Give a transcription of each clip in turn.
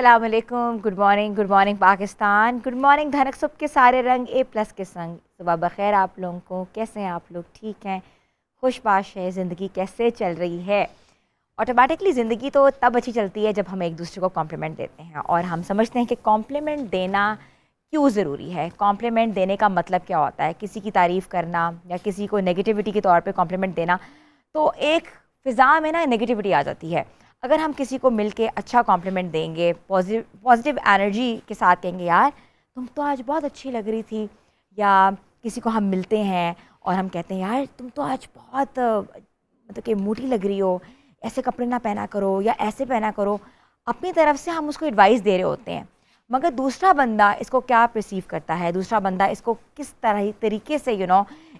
अस्सलाम वालेकुम, good morning Pakistan, good morning धनक सुबह के सारे रंग A+ के संग। सुबह बखैर आप लोगों को, कैसे हैं आप लोग? ठीक हैं, खुशबाश है, ज़िंदगी कैसे चल रही है? ऑटोमेटिकली ज़िंदगी तो तब अच्छी चलती है जब हम एक दूसरे को कॉम्प्लीमेंट देते हैं, और हम समझते हैं कि कॉम्प्लीमेंट देना क्यों ज़रूरी है। कॉम्प्लीमेंट देने का मतलब क्या होता है? किसी की तारीफ़ करना या किसी को नेगेटिविटी के तौर पे कॉम्प्लीमेंट देना, तो एक फ़िज़ा में ना नेगेटिविटी आ जाती है। अगर हम किसी को मिल के अच्छा कॉम्प्लीमेंट देंगे, पॉजिटिव एनर्जी के साथ कहेंगे, यार तुम तो आज बहुत अच्छी लग रही थी, या किसी को हम मिलते हैं और हम कहते हैं, यार तुम तो आज बहुत मतलब कि मोटी लग रही हो, ऐसे कपड़े ना पहना करो या ऐसे पहना करो। अपनी तरफ से हम उसको एडवाइस दे रहे होते हैं, मगर दूसरा बंदा इसको क्या परसीव करता है, दूसरा बंदा इसको किस तरीके से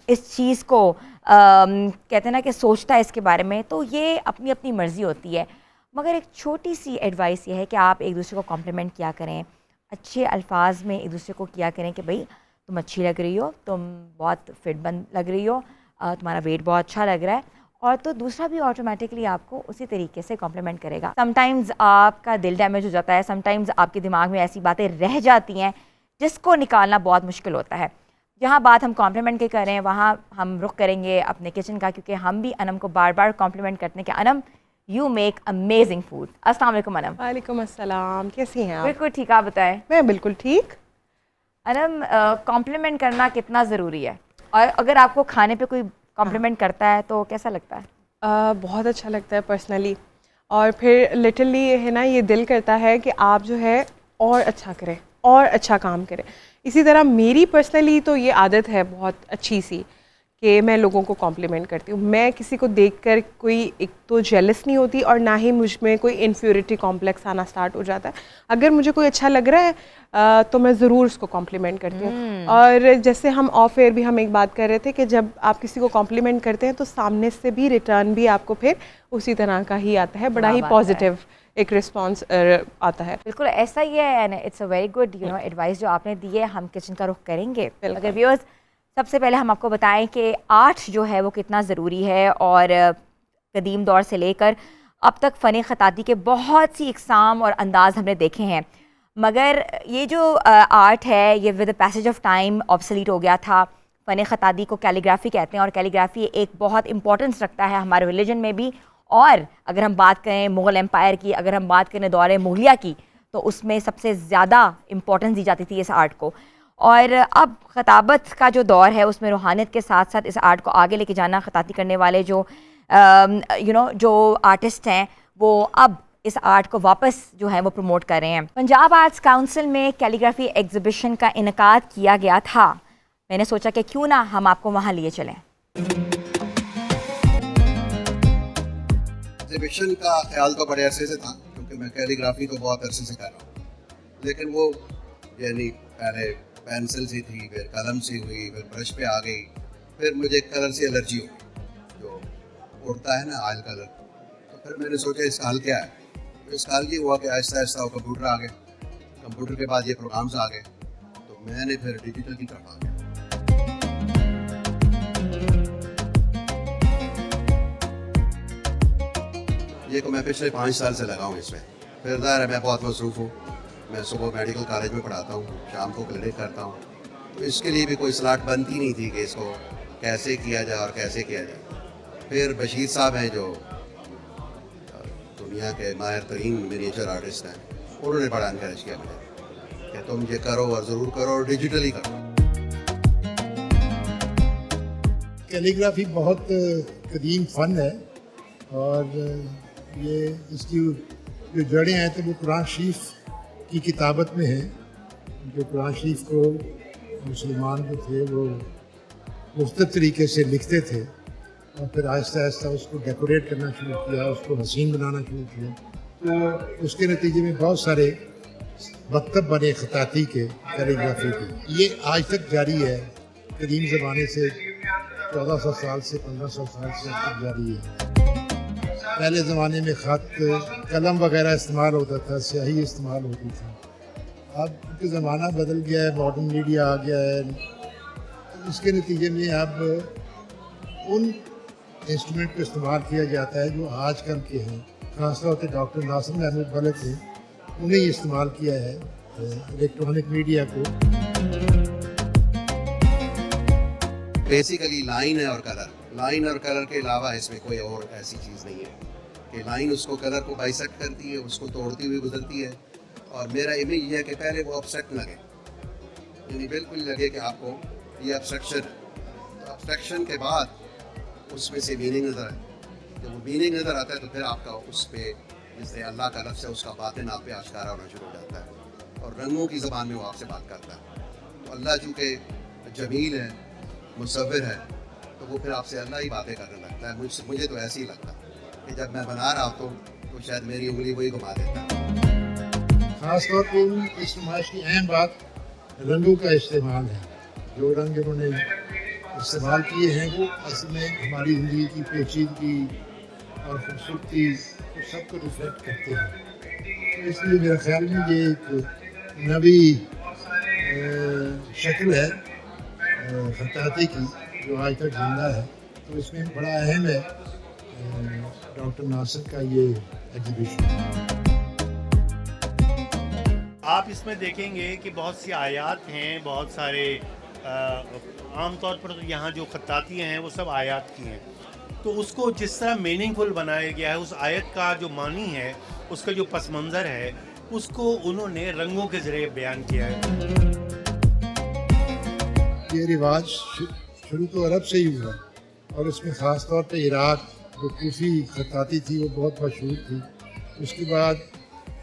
इस चीज़ को कहते हैं ना कि सोचता है इसके बारे में, तो ये अपनी अपनी मर्ज़ी होती है। मगर एक छोटी सी एडवाइस ये है कि आप एक दूसरे को कॉम्प्लीमेंट किया करें, अच्छे अल्फाज में एक दूसरे को किया करें कि भाई तुम अच्छी लग रही हो, तुम बहुत फिट बन लग रही हो, तुम्हारा वेट बहुत अच्छा लग रहा है, और तो दूसरा भी ऑटोमेटिकली आपको उसी तरीके से कॉम्प्लीमेंट करेगा। समटाइम्स आपका दिल डैमेज हो जाता है, समटाइम्स आपके दिमाग में ऐसी बातें रह जाती हैं जिसको निकालना बहुत मुश्किल होता है। जहाँ बात हम कॉम्प्लीमेंट की करें वहाँ हम रुख करेंगे अपने किचन का, क्योंकि हम भी अनम को बार बार कॉम्प्लीमेंट करते हैं कि Anam you make amazing food. अस्सलाम वालेकुम अनम। वालेकुम अस्सलाम, कैसी हैं आप? बिल्कुल ठीक, आप बताएं। मैं बिल्कुल ठीक। अनम, कॉम्प्लीमेंट करना कितना ज़रूरी है, और अगर आपको खाने पे कोई कॉम्प्लीमेंट करता है तो कैसा लगता है? बहुत अच्छा लगता है पर्सनली, और फिर लिटरली है ना, ये दिल करता है कि आप जो है और अच्छा करें और अच्छा काम करें। इसी तरह मेरी पर्सनली तो ये आदत है बहुत अच्छी सी कि मैं लोगों को कॉम्प्लीमेंट करती हूँ। मैं किसी को देखकर कोई एक तो जेलस नहीं होती, और ना ही मुझ में कोई इन्फ्योरिटी कॉम्प्लेक्स आना स्टार्ट हो जाता है। अगर मुझे कोई अच्छा लग रहा है तो मैं ज़रूर उसको कॉम्प्लीमेंट करती हूँ। और जैसे हम ऑफ एयर भी हम एक बात कर रहे थे कि जब आप किसी को कॉम्प्लीमेंट करते हैं तो सामने से भी रिटर्न भी आपको फिर उसी तरह का ही आता है, बड़ा ही पॉजिटिव एक रिस्पॉन्स आता है। बिल्कुल ऐसा ही है, and it's a very good advice जो आपने दी है। हम किचन का रुख करेंगे। अगर व्यूअर्स, सबसे पहले हम आपको बताएं कि आर्ट जो है वो कितना ज़रूरी है, और कदीम दौर से लेकर अब तक फ़न ख़ताती के बहुत सी इक़साम और अंदाज़ हमने देखे हैं, मगर ये जो आर्ट है ये with the passage of time obsolete हो गया था। फ़न ख़ताती को कैलीग्राफी कहते हैं, और कैलीग्राफी एक बहुत इंपॉर्टेंस रखता है हमारे रिलीजन में भी। और अगर हम बात करें मुग़ल एम्पायर की, अगर हम बात करें दौरे मुग़लिया की, तो उसमें सबसे ज़्यादा इम्पोर्टेंस दी जाती थी इस आर्ट को। और अब ख़ताबत का जो दौर है उसमें रूहानियत के साथ साथ इस आर्ट को आगे लेके जाना, ख़ताती करने वाले जो जो आर्टिस्ट हैं वो अब इस आर्ट को वापस जो है वो प्रमोट कर रहे हैं। पंजाब आर्ट्स काउंसिल में कैलीग्राफी एग्जीबिशन का इनकाद किया गया था। मैंने सोचा कि क्यों ना हम आपको वहाँ लिए चलें। एग्जीबिशन का ख्याल तो बड़े अरसे से था, क्योंकि मैं कैलीग्राफी तो बहुत अरसे से कर रहा हूँ, लेकिन वो यानी पहले पेंसिल सी थी, फिर कलम सी हुई, फिर ब्रश पे आ गई, फिर मुझे कलर से एलर्जी हो गई, जो उड़ता है ना ऑयल कलर। तो फिर मैंने सोचा इसका हल क्या है। तो इसका हल ये हुआ कि आहिस्ता आहिस्ता वो कंप्यूटर आ गए, कंप्यूटर के बाद ये प्रोग्राम्स आ गए, तो मैंने फिर डिजिटल की तरफ आ गया। ये को मैं पिछले 5 साल से लगा हूँ इसमें। फिर ज़ाहिर है मैं बहुत मसरूफ़ हूँ। मैं सुबह मेडिकल कॉलेज में पढ़ाता हूँ, शाम को क्लिनिक करता हूँ, तो इसके लिए भी कोई स्लॉट बनती नहीं थी कि इसको कैसे किया जाए और कैसे किया जाए। फिर बशीर साहब हैं जो दुनिया के माहिर तरीन मिनिएचर आर्टिस्ट हैं, उन्होंने बड़ा इनकरेज किया मुझे कि तुम ये करो और ज़रूर करो और डिजिटली करो। कैलीग्राफी बहुत कदीम फ़न है, और ये इसकी जो जड़ें हैं तो वो कुरान शरीफ की किताबत में है। जो कुरान शरीफ को मुसलमान जो थे वो मुख्तलिफ तरीके से लिखते थे, और फिर आहिस्ता आहिस्ता उसको डेकोरेट करना शुरू किया, उसको हसीन बनाना शुरू किया, तो उसके नतीजे में बहुत सारे मकतब बने ख़ताती के, कैलीग्राफी के। ये आज तक जारी है, कदीम ज़माने से 1400 साल से 1500 साल से अब तक जारी है। पहले ज़माने में ख़त कलम वगैरह इस्तेमाल होता था, स्याही इस्तेमाल होती थी। अब क्योंकि ज़माना बदल गया है, मॉडर्न मीडिया आ गया है, इसके नतीजे में अब उन इंस्ट्रूमेंट का इस्तेमाल किया जाता है जो आजकल के हैं। खासतौर पर डॉक्टर नासिर महमूद बलक थे, उन्हें इस्तेमाल किया है इलेक्ट्रॉनिक मीडिया को। बेसिकली लाइन है और कलर, लाइन और कलर के अलावा इसमें कोई और ऐसी चीज़ नहीं है कि लाइन उसको कलर को बाइसेक्ट करती है, उसको तोड़ती हुई गुजरती है। और मेरा इमेज ये है कि पहले वो एब्स्ट्रैक्ट लगे, यानी बिल्कुल लगे कि आपको ये एब्स्ट्रैक्शन है। तो एब्स्ट्रैक्शन के बाद उसमें से मीनिंग नज़र आए। जब वो मीनिंग नज़र आता है तो फिर आपका उस पर जैसे अल्लाह का लफ्ज़ है उसका बातिन आप पे आश्कारा होना शुरू हो जाता है और रंगों की ज़बान में वो आपसे बात करता है। तो अल्लाह चूँकि जमील है, मुसव्विर है, तो वो फिर आपसे अल्लाह ही बातें करने लगता है। मुझे तो ऐसे ही लगता है कि जब मैं बना रहा होता हूँ तो शायद मेरी उंगली वही घुमा देता है। ख़ास तौर पर इस नुमाइश की अहम बात रंगों का इस्तेमाल है। जो रंग इन्होंने इस्तेमाल किए हैं वो असल में हमारी ज़िंदगी की पेचीदगी और खूबसूरती को सबको रिफ्लेक्ट करते हैं। तो इसलिए मेरा ख्याल में ये एक नवी शक्ल है खत्ताती की जो आज तक जिंदा है। तो इसमें बड़ा अहम है डॉक्टर नासिर का ये एग्जीबिशन। आप इसमें देखेंगे कि बहुत सी आयात हैं, बहुत सारे आमतौर पर तो यहाँ जो खत्ताती हैं वो सब आयात की हैं, तो उसको जिस तरह मीनिंगफुल बनाया गया है, उस आयत का जो मानी है, उसका जो पस मंज़र है, उसको उन्होंने रंगों के ज़रिए बयान किया है। ये रिवाज शुरू तो अरब से ही हुआ और इसमें ख़ास तौर पे इराक जो कूफी खत्ताती थी वो बहुत मशहूर थी। उसके बाद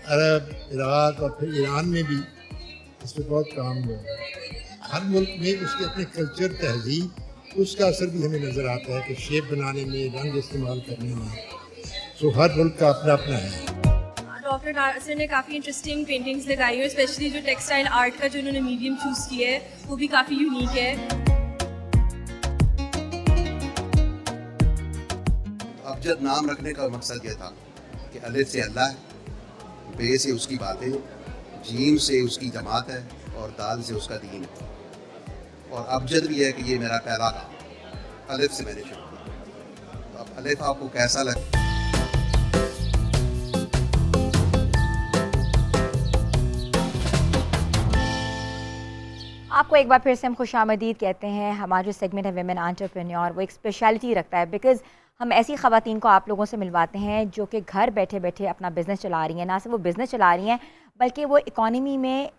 अरब, इराक और फिर ईरान में भी इस पर बहुत काम हुआ। हर मुल्क में उसके अपने कल्चर, तहजीब, उसका असर भी हमें नज़र आता है कि शेप बनाने में, रंग इस्तेमाल करने में। सो हर मुल्क का अपना अपना है। डॉक्टर नासिर ने काफ़ी इंटरेस्टिंग पेंटिंग्स लगाई है, स्पेशली जो टेक्सटाइल आर्ट का जो उन्होंने मीडियम चूज़ किया है वो भी काफ़ी यूनिक है। अबजद नाम रखने का मकसद ये था कि अलिफ से अल्लाह है, बे से उसकी बातें, जीम से उसकी जमात है और दाल से उसका दीन है। और अबजद भी है कि ये मेरा पहला काम, अलिफ से मैंने शुरू किया। तो अब अलिफ आपको कैसा लगा? आपको एक बार फिर से हम खुशामदीद कहते हैं। हमारा जो सेगमेंट है वेमेन एंटरप्रेन्योर वो एक स्पेशलिटी रखता है बिकॉज़ हम ऐसी ख़वातीन को आप लोगों से मिलवाते हैं जो कि घर बैठे बैठे अपना बिज़नेस चला रही हैं। ना सिर्फ वो बिज़नेस चला रही हैं बल्कि वो इकॉनमी में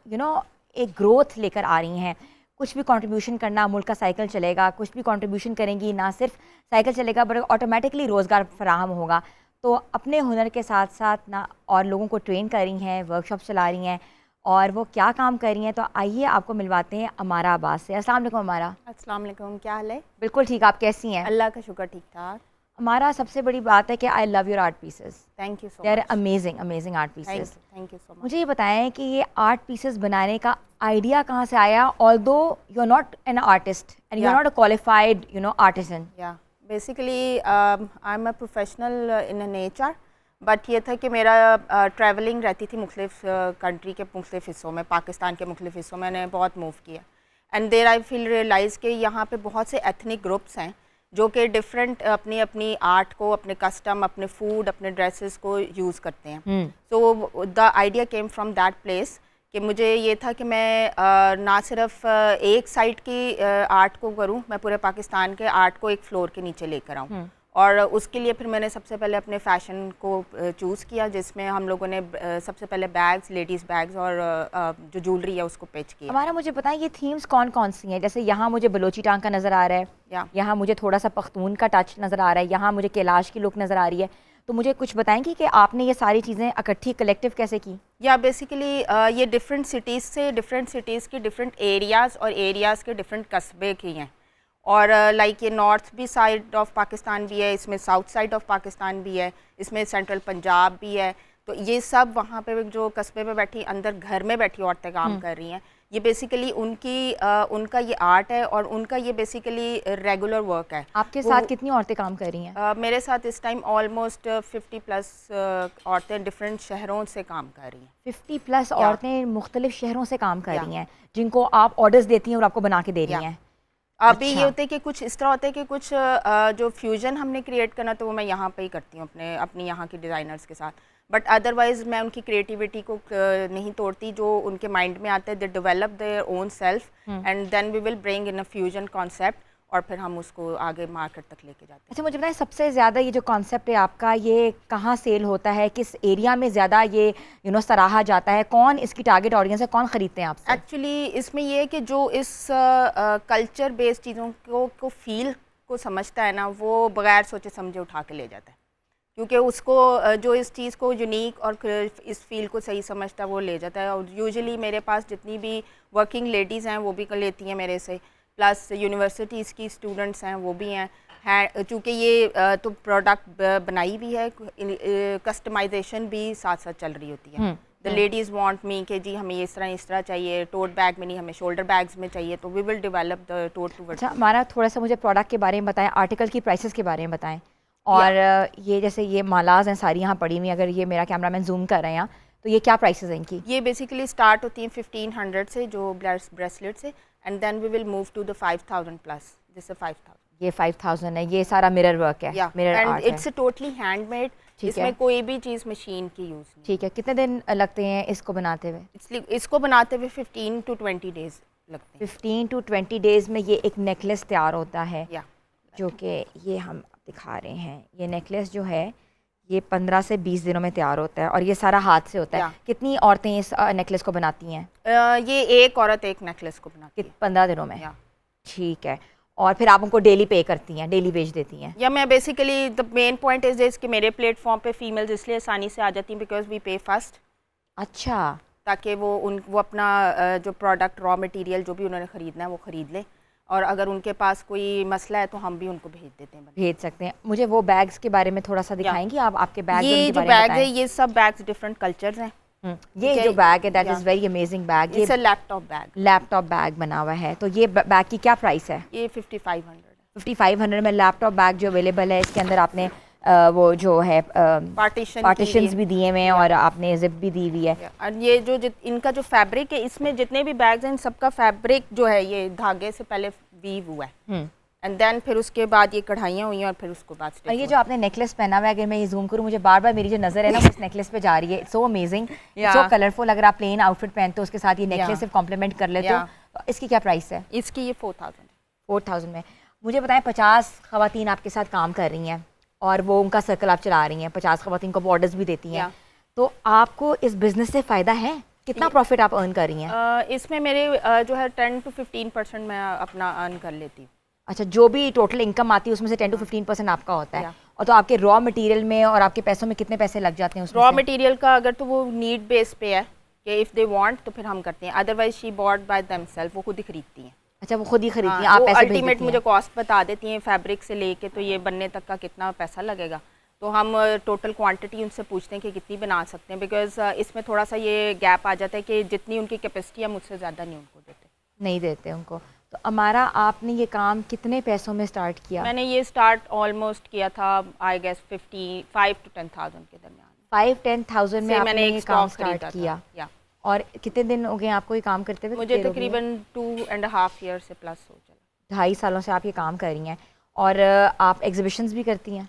एक ग्रोथ लेकर आ रही हैं। कुछ भी कंट्रीब्यूशन करना, मुल्क का साइकिल चलेगा। कुछ भी कंट्रीब्यूशन करेंगी, ना सिर्फ साइकिल चलेगा बल्कि ऑटोमेटिकली रोज़गार फराहम होगा। तो अपने हुनर के साथ साथ ना और लोगों को ट्रेन कर रही हैं, वर्कशॉप चला रही हैं और वो क्या काम कर रही हैं। तो आइए आपको मिलवाते हैं अमारा अब्बास से। अस्सलाम वालेकुम अमारा। अस्सलाम वालेकुम, क्या हाल है? बिल्कुल ठीक, आप कैसी हैं? अल्लाह का शुक्र, ठीक ठाक। हमारा सबसे बड़ी बात है कि I love your art pieces. Thank you so they are much. Amazing amazing art pieces. Thank you so much. मुझे ये बताएं कि ये आर्ट पीसेस बनाने का आइडिया कहाँ से आया? Although you are not an artist and you are not a qualified artisan. Yeah basically I am a professional in nature, but ये था कि मेरा ट्रैवलिंग रहती थी मुख्तलिफ कंट्री के मुख्तलिफ हिस्सों में, पाकिस्तान के मुख्तलिफ हिस्सों में मैंने बहुत मूव किया। And there I feel realise कि यहाँ पे बहुत से एथनिक ग्रुप्स हैं जो कि डिफरेंट अपनी अपनी आर्ट को, अपने कस्टम, अपने फूड, अपने ड्रेसेस को यूज़ करते हैं। So the idea came from that place कि मुझे ये था कि मैं ना सिर्फ एक साइड की आर्ट को करूं, मैं पूरे पाकिस्तान के आर्ट को एक फ्लोर के नीचे लेकर आऊं। और उसके लिए फिर मैंने सबसे पहले अपने फ़ैशन को चूज़ किया, जिसमें हम लोगों ने सबसे पहले बैग्स, लेडीज़ बैग्स और जो ज्वेलरी है उसको पेच किया। हमारा मुझे बताएं ये थीम्स कौन कौन सी हैं? जैसे यहाँ मुझे बलोची टांग का नज़र आ रहा है, यहाँ मुझे थोड़ा सा पख्तून का टच नज़र आ रहा है, यहाँ मुझे कैलाश की लुक नज़र आ रही है। तो मुझे कुछ बताएंगी कि आपने ये सारी चीज़ें इकट्ठी कलेक्टिव कैसे की? या बेसिकली ये डिफरेंट सिटीज़ से, डिफरेंट सिटीज़ की डिफरेंट एरियाज़ और एरियाज़ के डिफरेंट कस्बे की हैं। और लाइक ये नॉर्थ भी साइड ऑफ पाकिस्तान भी है, इसमें साउथ साइड ऑफ पाकिस्तान भी है, इसमें सेंट्रल पंजाब भी है। तो ये सब वहाँ पे जो कस्बे में बैठी, अंदर घर में बैठी औरतें काम कर रही हैं। ये बेसिकली उनका ये आर्ट है और उनका ये बेसिकली रेगुलर वर्क है। आपके साथ कितनी औरतें काम कर रही हैं? मेरे साथ इस टाइम ऑलमोस्ट 50+ औरतें डिफरेंट शहरों से काम कर रही हैं। 50+ औरतें मुख्तलिफ शहरों से काम कर रही हैं जिनको आप ऑर्डर्स देती हैं और आपको बना के दे रही हैं। अभी ये अच्छा। होता है कि कुछ इस तरह होता है कि कुछ जो फ्यूजन हमने क्रिएट करना तो वो मैं यहाँ पे ही करती हूँ अपनी यहाँ के डिज़ाइनर्स के साथ, बट अदरवाइज मैं उनकी क्रिएटिविटी को नहीं तोड़ती, जो उनके माइंड में आता है, they develop their own self and then we will bring in a fusion concept और फिर हम उसको आगे मार्केट तक लेके जाते हैं। अच्छा, मुझे बताएं सबसे ज़्यादा ये जो कॉन्सेप्ट है आपका, ये कहाँ सेल होता है, किस एरिया में ज़्यादा ये सराहा जाता है, कौन इसकी टारगेट ऑडियंस है, कौन ख़रीदते हैं आपसे? एक्चुअली इसमें ये है कि जो इस कल्चर बेस्ड चीज़ों को फील को समझता है ना, वो बगैर सोचे समझे उठा के ले जाता है, क्योंकि उसको जो इस चीज़ को यूनिक और इस फील को सही समझता है वो ले जाता है। और यूजुअली मेरे पास जितनी भी वर्किंग लेडीज़ हैं वो भी लेती हैं मेरे से, प्लस यूनिवर्सिटीज़ की स्टूडेंट्स हैं वो भी हैं चूँकि ये तो प्रोडक्ट बनाई भी है, कस्टमाइजेशन भी साथ साथ चल रही होती है। द लेडीज़ वांट मी कि जी हमें इस तरह चाहिए, टोट बैग में नहीं, हमें शोल्डर बैग्स में चाहिए, तो we will develop the tote too. अच्छा, हमारा थोड़ा सा मुझे प्रोडक्ट के बारे में बताएं, आर्टिकल की प्राइसेस के बारे में बताएं, और ये जैसे ये मालाज हैं सारी यहाँ पड़ी हुई, अगर ये मेरा कैमरामैन जूम कर रहे हैं यहाँ, तो ये क्या प्राइसेस हैं इनकी? ये बेसिकली स्टार्ट होती हैं 1500 से, जो ब्रेसलेट से, and then we will move to the 5000 plus, जैसे 5000। ये 5000 है, ये सारा मिरर वर्क है, मिरर आर्ट है। इट्स टोटली हैंडमेड, इसमें कोई भी चीज़ मशीन की यूज़ नहीं। ठीक है, कितने दिन लगते हैं इसको बनाते हुए? इसको बनाते हुए 15 to 20 डेज लगते हैं। 15 to 20 डेज़ में ये एक नेकलेस तैयार होता है, जो कि ये हम दिखा रहे हैं। ये नेकलेस जो है ये 15 से 20 दिनों में तैयार होता है, और ये सारा हाथ से होता है। कितनी औरतें इस नेकलेस को बनाती हैं? ये एक औरत एक नेकलेस को बनाती है 15 दिनों में। ठीक है, और फिर आप उनको डेली पे करती हैं, डेली बेच देती हैं? या मैं basically the main point is this कि मेरे प्लेटफॉर्म पे फीमेल्स इसलिए आसानी से आ जाती हैं बिकॉज वी पे फर्स्ट। अच्छा, ताकि वो अपना जो प्रोडक्ट रॉ मटेरियल जो भी उन्होंने ख़रीदना है वो ख़रीद लें, और अगर उनके पास कोई मसला है तो हम भी उनको भेज देते हैं। भेज सकते हैं। मुझे वो बैग्स के बारे में थोड़ा सा दिखाएंगी आप? आपके बैग, ये जो बैग है ये सब बैग्स डिफरेंट कल्चर्स हैं। ये जो बैग है that is very amazing bag. ये लैपटॉप बैग, लैपटॉप बैग बना हुआ है। तो ये बैग की क्या प्राइस है? ये 5500। 5500 में लैपटॉप बैग जो अवेलेबल है। इसके अंदर आपने वो जो है पार्टीशंस भी दिए हुए हैं और आपने जिप भी दी हुई है। और ये जो इनका जो फैब्रिक है, इसमें जितने भी बैग्स हैं सबका फैब्रिक जो है ये धागे से पहले वीव हुआ है, एंड देन फिर उसके बाद ये कढ़ाइयाँ हुई हैं और फिर उसको बाद। और ये जो आपने नेकलेस पहना हुआ है, अगर मैं ये जूम करूँ, मुझे बार बार मेरी जो नज़र है ना वो इस नेकलेस पे जा रही है। It's so amazing, so colourful. अगर आप प्लेन आउटफिट पहनते हो उसके साथ ये नेकलेस सिर्फ कॉम्प्लीमेंट कर लेते हो, तो इसकी क्या प्राइस है? इसकी ये 4000 में। मुझे बताएं, 50 ख़वातीन आपके साथ काम कर रही हैं और वो उनका सर्कल आप चला रही हैं, 50 ख़वातीन को ऑर्डर्स भी देती हैं, तो आपको इस बिज़नेस से फ़ायदा है? कितना प्रॉफिट आप अर्न कर रही हैं? इसमें मेरे जो है 10 to 15% मैं अपना अर्न कर लेती हूँ। अच्छा, जो भी टोटल इनकम आती है उसमें से 10 to 15% आपका होता है। और तो आपके रॉ मटेरियल में और आपके पैसों में कितने पैसे लग जाते हैं उसमें? रॉ मटेरियल का अगर तो वो नीड बेस पे है कि इफ़ दे वांट तो फिर हम करते हैं, otherwise she bought by themselves, वो खुद ही खरीदती हैं। अच्छा, वो खुद ही खरीदती हैं, आप पैसे भेज देती हैं? अल्टीमेट मुझे कॉस्ट बता देती हैं फैब्रिक से लेके तो ये बनने तक का कितना पैसा लगेगा, तो हम टोटल क्वांटिटी उनसे पूछते हैं कि कितनी बना सकते हैं, बिकॉज इसमें थोड़ा सा ये गैप आ जाता है कि जितनी उनकी कैपेसिटी है मुझसे ज़्यादा नहीं देते उनको। तो हमारा आपने ये काम कितने पैसों में स्टार्ट किया? मैंने ये स्टार्ट ऑलमोस्ट किया था आई गेस 55 to 10,000 के दरमियान। 5-10,000 में आपने ये काम स्टार्ट किया? और कितने दिन हो गए आपको ये काम करते हुए? मुझे तकरीबन 2.5 ईयर से प्लस हो चला। 2.5 सालों से आप ये काम कर रही हैं, और आप एग्जीबिशंस भी करती हैं?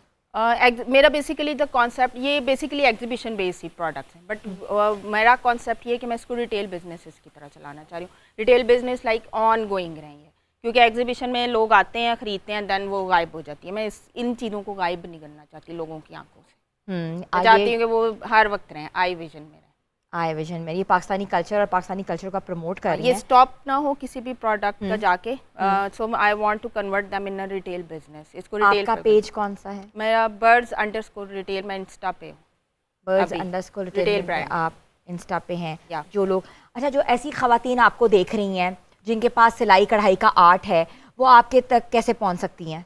मेरा बेसिकली द कॉन्सेप्ट ये बेसिकली एग्जीबिशन बेस्ड ही प्रोडक्ट्स हैं, बट मेरा कॉन्सेप्ट ये है कि मैं इसको रिटेल बिजनेस की तरह चलाना चाह रही हूँ। Retail business like on going रही है, क्योंकि एग्जीबिशन में लोग आते हैं, ख़रीदते हैं, दैन वो गायब हो जाती है। मैं इन चीज़ों को गायब नहीं करना चाहती लोगों की आंखों से। मैं चाहती हूँ कि वो हर वक्त रहें आई विजन में। आई विजन में ये पाकिस्तानी कल्चर और पाकिस्तानी कल्चर का प्रमोट कर रही है। ये स्टॉप ना हो किसी भी प्रोडक्ट का जाके, so I want to convert them in a retail business. इसको रिटेल। आपका पेज कौन सा है? मेरा birds_retail रिटेल, मैं इंस्टा पे हूँ। birds_retail आप इंस्टा पे हैं। जो लोग, अच्छा, जो ऐसी ख़वातीन आपको देख रही हैं जिनके पास सिलाई कढ़ाई का आर्ट है, वो आपके तक कैसे पहुँच सकती हैं?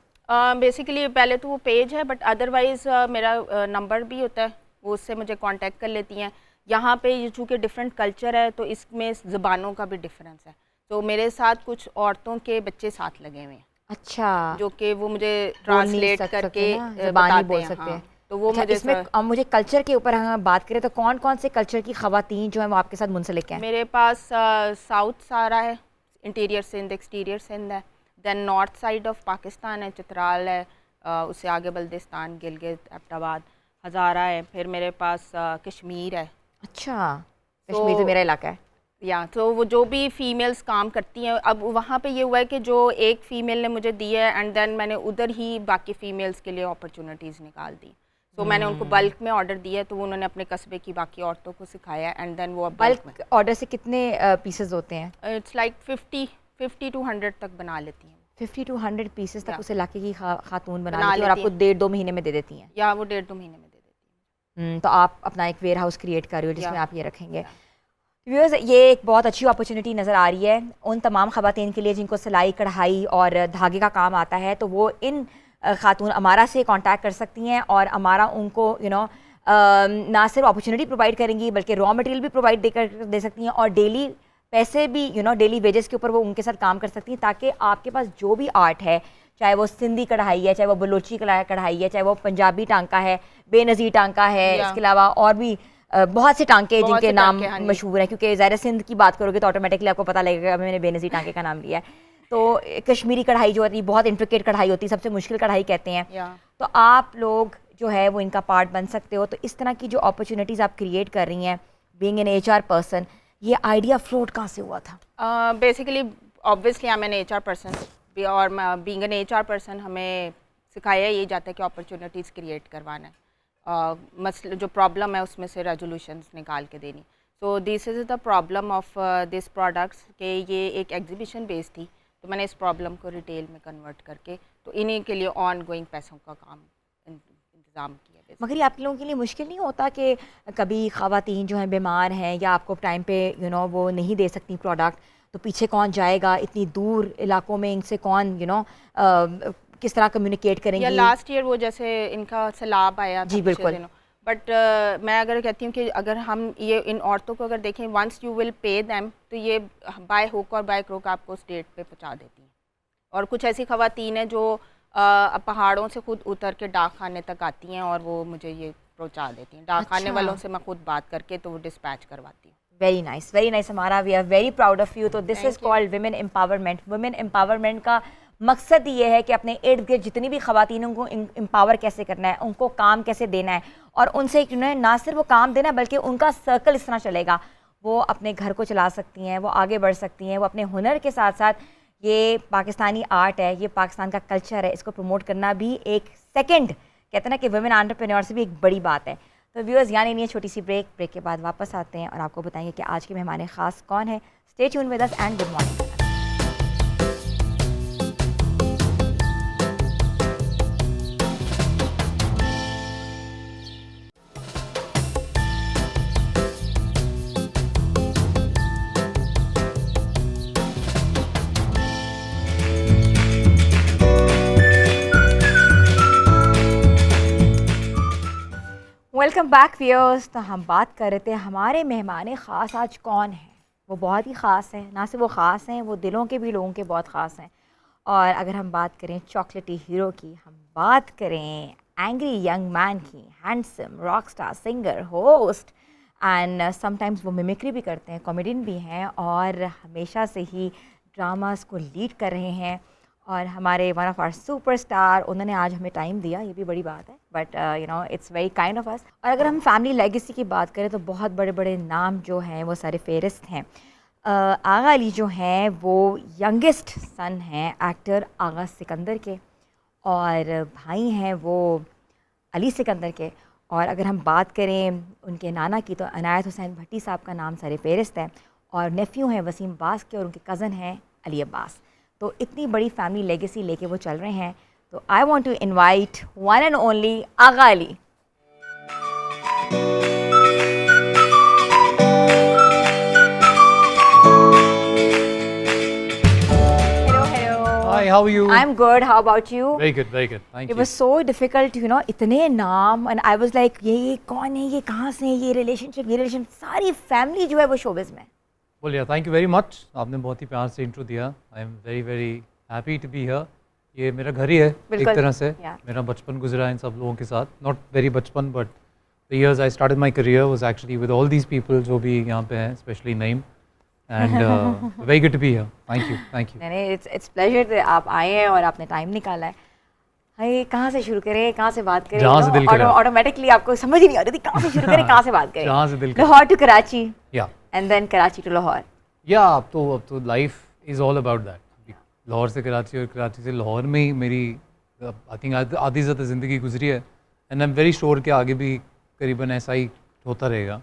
बेसिकली पहले तो वो पेज है, बट अदरवाइज़ मेरा नंबर भी होता है, वो उससे मुझे कांटेक्ट कर लेती हैं। यहाँ पे ये चूँकि डिफरेंट कल्चर है तो इसमें ज़बानों का भी डिफरेंस है, तो मेरे साथ कुछ औरतों के बच्चे साथ लगे हुए हैं। अच्छा, जो कि वो मुझे ट्रांसलेट करके ज़बानी बोल सकते हैं। तो वो मुझे इसमें अब मुझे कल्चर के ऊपर हम बात करें तो कौन कौन से कल्चर की ख़वातीन जो है वो आपके साथ मुंसलिक हैं? मेरे पास साउथ सारा है, इंटीरियर सिंध, एक्सटीरियर सिंध है, then north side of Pakistan है, चित्राल है, उससे आगे बल्दिस्तान, गिलगित, एबटाबाद, हज़ारा है, फिर मेरे पास कश्मीर है। अच्छा, कश्मीर तो मेरा इलाका है। या तो वो जो भी फीमेल्स काम करती हैं, अब वहाँ पे ये हुआ है कि जो एक फ़ीमेल ने मुझे दी है एंड देन मैंने उधर ही बाकी फ़ीमेल्स के लिए अपॉर्चुनिटीज़ निकाल दी। तो मैंने उनको बल्क में ऑर्डर दिया है, तो उन्होंने अपने कस्बे की बाकी औरतों को सिखाया एंड देन वो बल्क ऑर्डर से कितने पीसेस होते हैं? इट्स लाइक 50 to 100 तक बना लेती हैं। 50 to 100 पीसेस तक या। उस इलाके की खातून बना बना लेती हैं और लेती आपको 1.5-2 महीने में दे देती हैं। या वो 1.5-2 महीने में दे देती हैं। तो आप अपना एक वेयर हाउस क्रिएट कर रहे हो जिसमें या। आप ये रखेंगे। व्यूअर्स, ये एक बहुत अच्छी अपॉर्चुनिटी नज़र आ रही है उन तमाम ख़वातीन के लिए जिनको सिलाई, कढ़ाई और धागे का काम आता है। तो वो इन खातून अमारा से कांटेक्ट कर सकती हैं और अमारा उनको ना सिर्फ अपॉर्चुनिटी प्रोवाइड करेंगी बल्कि रॉ मटेरियल भी प्रोवाइड दे सकती हैं और डेली पैसे भी डेली वेजेस के ऊपर वो उनके साथ काम कर सकती हैं, ताकि आपके पास जो भी आर्ट है, चाहे वो सिंधी कढ़ाई है, चाहे वो बलोची कढ़ाई है, चाहे वो पंजाबी टांका है, बेनज़ीर टांका है, इसके अलावा और भी बहुत से टांके जिनके नाम मशहूर हैं, क्योंकि ज़ाहिर सिंध की बात करोगे तो ऑटोमेटिकली आपको पता लगेगा मैंने बेनज़ीर टांके का नाम लिया है। तो कश्मीरी कढ़ाई जो होती है बहुत इंट्रिकेट कढ़ाई होती है, सबसे मुश्किल कढ़ाई कहते हैं। तो आप लोग जो है वो इनका पार्ट बन सकते हो। तो इस तरह की जो अपॉर्चुनिटीज़ आप क्रिएट कर रही हैं, बीइंग एन HR पर्सन, ये आइडिया फ्लोट कहाँ से हुआ था? Basically obviously I am an HR person और बीइंग एन HR पर्सन हमें सिखाया यही जाता है कि अपॉर्चुनिटीज़ क्रिएट करवाना है, मसले जो प्रॉब्लम है उसमें से रेजोल्यूशंस निकाल के देनी। So this is the problem of this products कि ये एक एग्जीबिशन बेस थी, तो मैंने इस प्रॉब्लम को रिटेल में कन्वर्ट करके तो इन्हीं के लिए ऑन गोइंग पैसों का काम इंतज़ाम किया। मगर ये आप लोगों के लिए मुश्किल नहीं होता कि कभी ख़वातीन जो हैं बीमार हैं या आपको टाइम पे वो नहीं दे सकती प्रोडक्ट, तो पीछे कौन जाएगा? इतनी दूर इलाकों में इनसे कौन किस तरह कम्युनिकेट करेंगे? या लास्ट ईयर वो जैसे इनका सैलाब आया जी बिल्कुल, बट मैं अगर कहती हूँ कि अगर हम ये इन औरतों को अगर देखें, once you will pay them, तो ये बाय हुक और बाय क्रोक आपको स्टेट पे पहुँचा देती हैं। और कुछ ऐसी ख़वातीन हैं जो पहाड़ों से खुद उतर के डाक खाने तक आती हैं और वो मुझे ये पहुँचा देती हैं। डाक खाने वालों से मैं खुद बात करके तो वो डिस्पैच करवाती हूँ। वेरी नाइस हमारा, we are very proud of you. तो this is called women empowerment. Women empowerment का मकसद ये है कि अपने इर्द गिर्द जितनी भी ख़वातीनों को एम्पावर कैसे करना है, उनको काम कैसे देना है और उनसे ना सिर्फ वो काम देना बल्कि उनका सर्कल इस तरह चलेगा, वो अपने घर को चला सकती हैं, वो आगे बढ़ सकती हैं, वो अपने हुनर के साथ साथ ये पाकिस्तानी आर्ट है, ये पाकिस्तान का कल्चर है, इसको प्रमोट करना भी एक सेकंड कहते हैं ना कि वुमेन एंटरप्रेन्योर से भी एक बड़ी बात है। तो व्यूअर्स, यानी नहीं, छोटी सी ब्रेक के बाद वापस आते हैं और आपको बताएंगे कि आज के मेहमान ख़ास कौन है। Stay tune with us and good morning. Welcome back viewers. तो हम बात कर रहे थे हमारे मेहमान ख़ास आज कौन है। वो बहुत ही ख़ास है, ना सिर्फ वो ख़ास हैं, वो दिलों के भी लोगों के बहुत ख़ास हैं। और अगर हम बात करें चॉकलेटी हीरो की, हम बात करें एंग्री यंग मैन की, handsome rock star, singer, host and sometimes वो मिमिक्री भी करते हैं, कॉमेडियन भी हैं और हमेशा से ही ड्रामास को लीड कर रहे हैं। और हमारे वन ऑफ आवर सुपरस्टार, उन्होंने आज हमें टाइम दिया, ये भी बड़ी बात है, but it's very kind of us. और अगर हम फैमिली लेगेसी की बात करें तो बहुत बड़े बड़े नाम जो हैं वो सारे फेहरिस्त हैं। आगा अली जो हैं वो यंगेस्ट सन हैं एक्टर आगा सिकंदर के और भाई हैं वो अली सिकंदर के। और अगर हम बात करें उनके नाना की तो अनायत हुसैन भट्टी साहब का नाम सारे फेहरिस्त है और नेफ्यू हैं वसीम अब्बास के और उनके कज़न हैं अली अब्बास। तो इतनी बड़ी फैमिली लेगेसी लेके वो चल रहे हैं। तो I want to invite one and only Aga Ali. Hi, how are you? I'm good. How about you? Very good, very good. Thank you. It was so difficult, इतने नाम and I was like ये कौन है, ये कहाँ से है, ये रिलेशनशिप, सारी फैमिली जो है वो शोबिज़ में। Well, yeah, thank you very much. आपने बहुत ही प्यार से इंट्रो दिया। I am very very happy to be here. ये मेरा घर ही है एक तरह से। मेरा बचपन गुजरा इन सब लोगों के साथ, not very बचपन but the years I started my career was actually with all these people जो भी यहाँ पे हैं, especially Naeem. and very good to be here. Thank you. नहीं, it's pleasure आप आए हैं और आपने टाइम निकाला है. हाय, कहाँ से शुरू करें, कहाँ से बात करें? जहाँ से दिल करे. ऑटोमेटिकली आपको समझ ही नहीं आ रही थी कहाँ से शुरू करें, कहाँ से बात करें. जहाँ से दिल करे. Lahore to Karachi. Yeah. And then Karachi to Lahore. Yeah, अब तो life is all about that. Lahore से कराची और कराची से लाहौर में ही मेरी आई थिंक आधी ज़्यादा ज़िंदगी गुजरी है. And I am very sure कि आगे भी करीबन ऐसा ही होता रहेगा.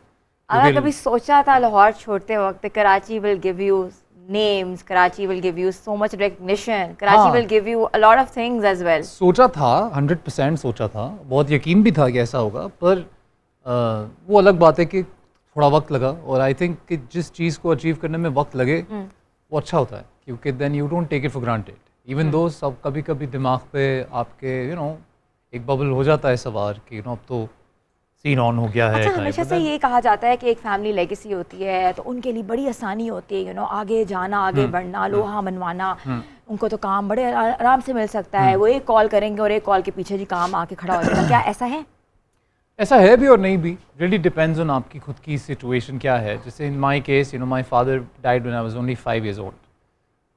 अगर कभी सोचा था लाहौर छोड़ते वक्त Karachi will give you names, Karachi will give you so much recognition, Karachi will give you a lot of things as well. सोचा था 100% सोचा था, बहुत यकीन भी था कि ऐसा होगा, पर वो अलग बात है कि थोड़ा वक्त लगा. और आई थिंक कि जिस चीज़ को अचीव करने में वक्त लगे वो अच्छा होता है, क्योंकि then you don't take it for granted. Even though सब कभी कभी दिमाग पे आपके एक बबल हो जाता है सवार कि अब तो सीन ऑन हो गया है. अच्छा, हमेशा से ये कहा जाता है कि एक फैमिली लेगेसी होती है तो उनके लिए बड़ी आसानी होती है आगे जाना, आगे बढ़ना, लोहा मनवाना. उनको तो काम बड़े आराम से मिल सकता है. वो एक कॉल करेंगे और एक कॉल के पीछे जी काम आके खड़ा हो जाएगा. क्या ऐसा है? ऐसा है भी और नहीं भी. रियली डिपेंड्स ऑन आपकी खुद की सिचुएशन क्या है. जैसे in my case my father died when I was only 5 years old.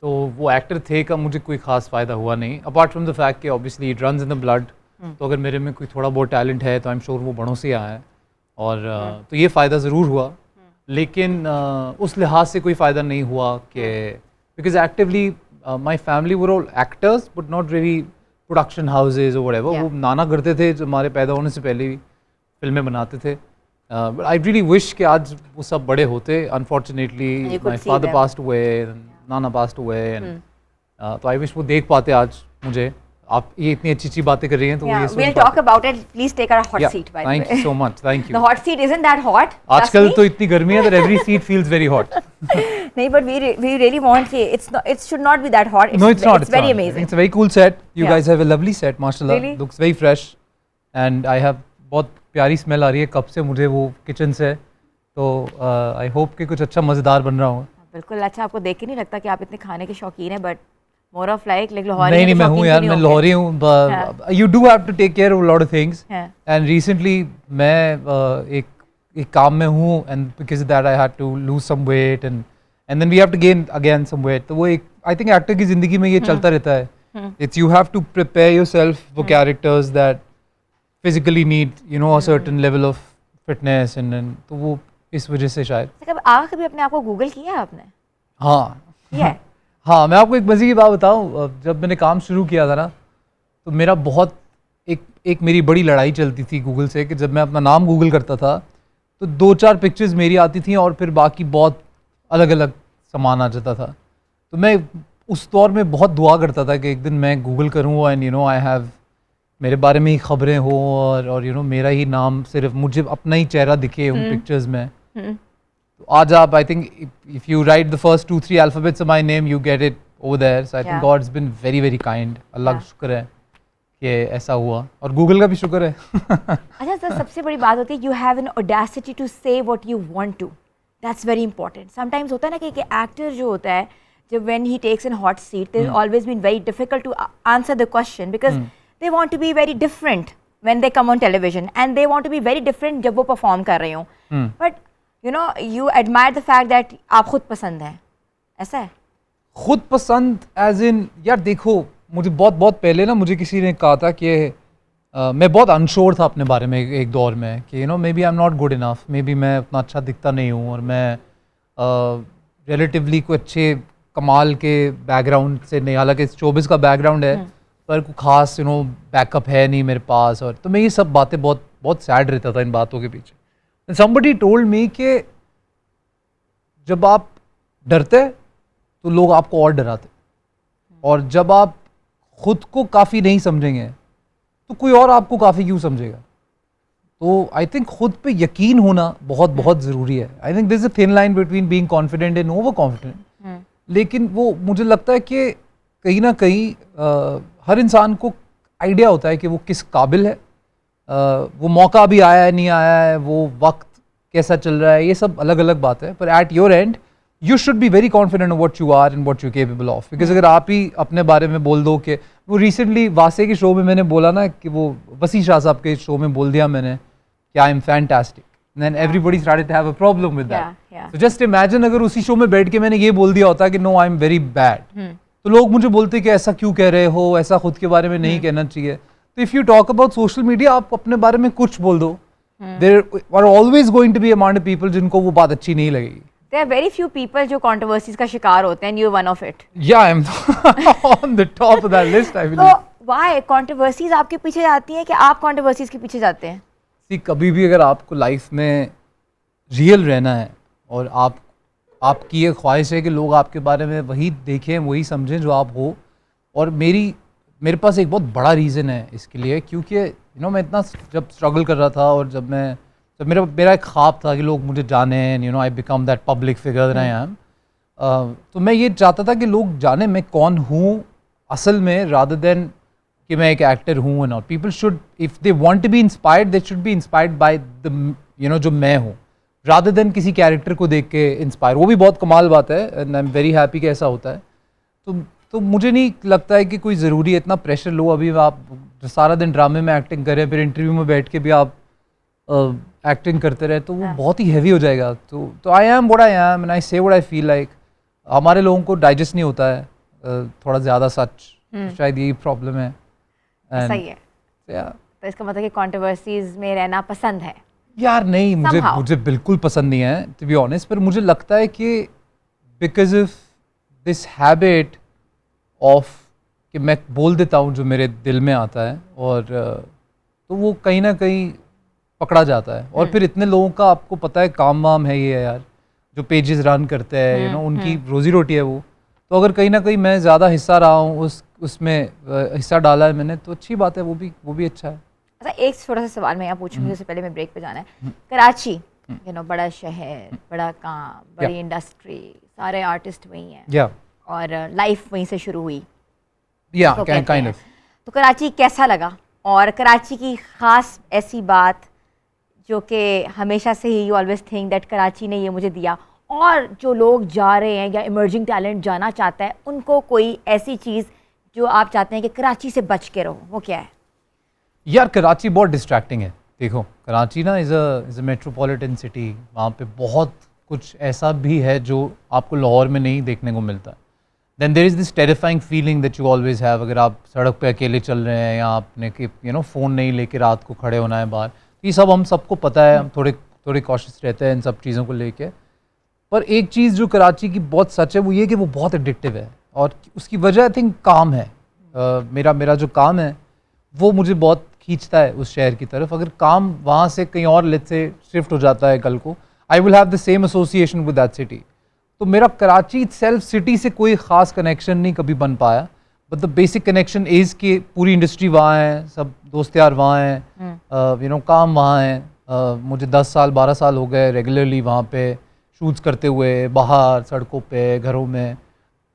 तो वो एक्टर थे का मुझे कोई ख़ास फ़ायदा हुआ नहीं, अपार्ट फ्रॉम द फैक्ट कि obviously it runs in the blood. तो अगर मेरे में कोई थोड़ा बहुत टैलेंट है तो आई एम श्योर वो बड़ों से आया है. और तो ये फ़ायदा ज़रूर हुआ, लेकिन उस लिहाज से कोई फ़ायदा नहीं हुआ कि because actively my family were all actors but not really production houses और व्हाटएवर. वो नाना करते थे जो हमारे पैदा होने से पहले भी फिल्में बनाते थे. बट आई रियली विश कि आज वो सब बड़े होते. Unfortunately my father passed away, Nana passed away, तो आई विश वो देख पाते आज मुझे. आप ये इतनी अच्छी बातें कर रही हैं तो ये we'll talk about it. Please take our hot seat, by the way. Thank you so much. Thank you. The hot seat isn't that hot. आजकल तो इतनी गर्मी है that every seat feels very hot. नहीं, but we really want it should not be that hot. No, it's not. It's very amazing. It's a very cool set. You guys have a lovely set, mashallah. Really? Looks very fresh. And I have बहुत प्यारी smell आ रही है कब से मुझे वो kitchen से. तो I hope कि कुछ अच्छा मज़ेदार बन रहा होगा. बिल्कुल अच्छा. आपको देख के नहीं लगता कि आप इतने खाने के शौकीन हैं, but more of like Lahori. नहीं, मैं हूँ यार, मैं लाहौरी हूँ. You do have to take care of a lot of things. And recently मैं एक काम में हूँ, and because of that I had to lose some weight and then we have to gain again some weight. तो वो एक I think actor की ज़िंदगी में ये चलता रहता है. It's you have to prepare yourself for characters that physically need a certain level of fitness and then तो वो इस वजह से शायद. कभी अपने आप को गूगल किया आपने? हाँ. हाँ, मैं आपको एक मज़े की बात बताऊँ. जब मैंने काम शुरू किया था ना, तो मेरा बहुत एक मेरी बड़ी लड़ाई चलती थी गूगल से कि जब मैं अपना नाम गूगल करता था तो 2-4 पिक्चर्स मेरी आती थी और फिर बाकी बहुत अलग अलग सामान आ जाता था. तो मैं उस दौर में बहुत दुआ करता था कि एक दिन मैं गूगल करूँ एंड आई हैव मेरे बारे में ही खबरें हो और मेरा ही नाम, सिर्फ मुझे अपना ही चेहरा दिखे उन पिक्चर्स में. आज आप I think if you write the first 2-3 alphabets of my name you get it over there. So I think God has been very very kind. Allah का शुक्र है कि ऐसा हुआ और गूगल का भी शुक्र है. अच्छा सर, सबसे बड़ी बात होती है you have an audacity to say what you want to. That's very important. Sometimes होता है ना कि एक्टर जो होता है जब when he takes an hot seat they always been very difficult to answer the question because they want to be very different when they come on television and they want to be very different जब वो perform कर रहे हो. But you admire the fact that आप खुद पसंद हैं, ऐसा है? खुद पसंद एज इन यार देखो, मुझे बहुत पहले ना मुझे किसी ने कहा था कि मैं बहुत अनश्योर था अपने बारे में एक दौर में कि maybe I am not good enough, maybe मैं उतना अच्छा दिखता नहीं हूँ और मैं रिलेटिवली कोई अच्छे कमाल के बैकग्राउंड से नहीं, हालांकि 24 का बैकग्राउंड है पर कोई खास बैकअप है नहीं मेरे पास. और तो मैं ये सब बातें बहुत सैड रहता था इन बातों के पीछे. Somebody told me कि जब आप डरते तो लोग आपको और डराते और जब आप खुद को काफ़ी नहीं समझेंगे तो कोई और आपको काफ़ी क्यों समझेगा. तो आई थिंक खुद पे यकीन होना बहुत ज़रूरी है. I think this is a thin line between being confident and over confident. लेकिन वो मुझे लगता है कि कहीं ना कहीं हर इंसान को आइडिया होता है कि वो किस काबिल है. वो मौका अभी आया है नहीं आया है, वो वक्त कैसा चल रहा है, ये सब अलग अलग बात है. पर at your end you should be very confident of what you are and what you capable of. Because अगर आप ही अपने बारे में बोल दो कि वो रिसेंटली वासे के शो में मैंने बोला ना कि वो वसी शाह साहब के शो में बोल दिया मैंने कि I am fantastic. then everybody started to have a problem with that. Yeah. So just imagine अगर उसी शो में बैठ के मैंने ये बोल दिया होता कि no I'm very bad, तो लोग मुझे बोलते कि ऐसा क्यों कह रहे हो, ऐसा खुद के बारे में नहीं कहना चाहिए. तो if you talk about social media, आप अपने बारे में कुछ बोल दो, there are always going to be amount of people जिनको वो बात अच्छी नहीं लगेगी. There are very few people जो controversies का शिकार होते हैं, and you're one of it. Yeah, I'm on the top of that list, I believe. तो why controversies आपके पीछे जाती हैं कि आप controversies के पीछे जाते हैं? See, कभी भी अगर आपको लाइफ में रियल रहना है और आपकी ये ख्वाहिश है कि लोग आपके बारे में वही देखें, वही समझें जो आप हो, और मेरे पास एक बहुत बड़ा रीज़न है इसके लिए, क्योंकि मैं इतना जब स्ट्रगल कर रहा था और जब मेरा एक ख्वाब था कि लोग मुझे जाने, I become that public figure that I M, तो मैं ये चाहता था कि लोग जाने मैं कौन हूँ असल में, रादर देन कि मैं एक एक्टर हूँ and all. People should, if they want to be inspired, they should be inspired by the जो मैं हूँ, रादर देन किसी कैरेक्टर को देख के इंस्पायर. वो भी बहुत कमाल बात है and I am very happy कि ऐसा होता है. तो मुझे नहीं लगता है कि कोई ज़रूरी है इतना प्रेशर लो. अभी आप सारा दिन ड्रामे में एक्टिंग करें, फिर इंटरव्यू में बैठ के भी आप एक्टिंग करते रहे, तो वो बहुत ही हैवी हो जाएगा. तो I am what I am and I से व्हाट आई फील लाइक. हमारे लोगों को डाइजेस्ट नहीं होता है थोड़ा ज़्यादा सच, शायद यही प्रॉब्लम है. सही है. तो इसका मतलब कि कंट्रोवर्सीज में रहना पसंद है? यार नहीं, मुझे बिल्कुल पसंद नहीं है टू बी ऑनेस्ट. पर मुझे लगता है कि because of this habit of कि मैं बोल देता हूँ जो मेरे दिल में आता है, और तो वो कहीं ना कहीं पकड़ा जाता है. और फिर इतने लोगों का आपको पता है काम वाम है ये यार, जो पेजेस रन करते हैं, उनकी रोजी रोटी है वो. तो अगर कहीं ना कहीं मैं ज़्यादा हिस्सा रहा हूँ उसमें हिस्सा डाला है मैंने, तो अच्छी बात है, वो भी अच्छा है. अच्छा, एक छोटा सा सवाल मैं यहाँ पूछूंगी, उससे पहले मैं ब्रेक पे जाना है. कराची बड़ा शहर, बड़ा काम, बड़ी इंडस्ट्री, सारे आर्टिस्ट वहीं हैं, और लाइफ वहीं से शुरू हुई. Kind of. तो कराची कैसा लगा, और कराची की ख़ास ऐसी बात जो कि हमेशा से ही you always think that Karachi ने ये मुझे दिया, और जो लोग जा रहे हैं या इमर्जिंग टैलेंट जाना चाहता है, उनको कोई ऐसी चीज़ जो आप चाहते हैं कि कराची से बच के रहो, वो क्या है? यार कराची बहुत डिस्ट्रैक्टिंग है. देखो कराची ना इज़ अ मेट्रोपॉलिटन सिटी. वहाँ पे बहुत कुछ ऐसा भी है जो आपको लाहौर में नहीं देखने को मिलता. Then there is this terrifying feeling that you always have. अगर आप सड़क पे अकेले चल रहे हैं, या आपने कि फ़ोन नहीं लेके रात को खड़े होना है बाहर, ये सब हम सबको पता है. हम थोड़े कॉशियस रहते हैं इन सब चीज़ों को लेके. पर एक चीज़ जो कराची की बहुत सच है वो ये कि वो बहुत एडिक्टिव है, और उसकी वजह आई थिंक काम है. मेरा जो काम है वो मुझे बहुत खींचता है उस शहर की तरफ. अगर काम वहाँ से कहीं और लेट से शिफ्ट हो जाता है कल को, I will have the same association with that city. तो मेरा कराची सेल्फ सिटी से कोई ख़ास कनेक्शन नहीं कभी बन पाया. But the basic connection is कि पूरी इंडस्ट्री वहाँ है, सब दोस्त यार वहाँ हैं, काम वहाँ है. मुझे 10 साल 12 साल हो गए रेगुलरली वहाँ पे शूट्स करते हुए, बाहर सड़कों पे, घरों में.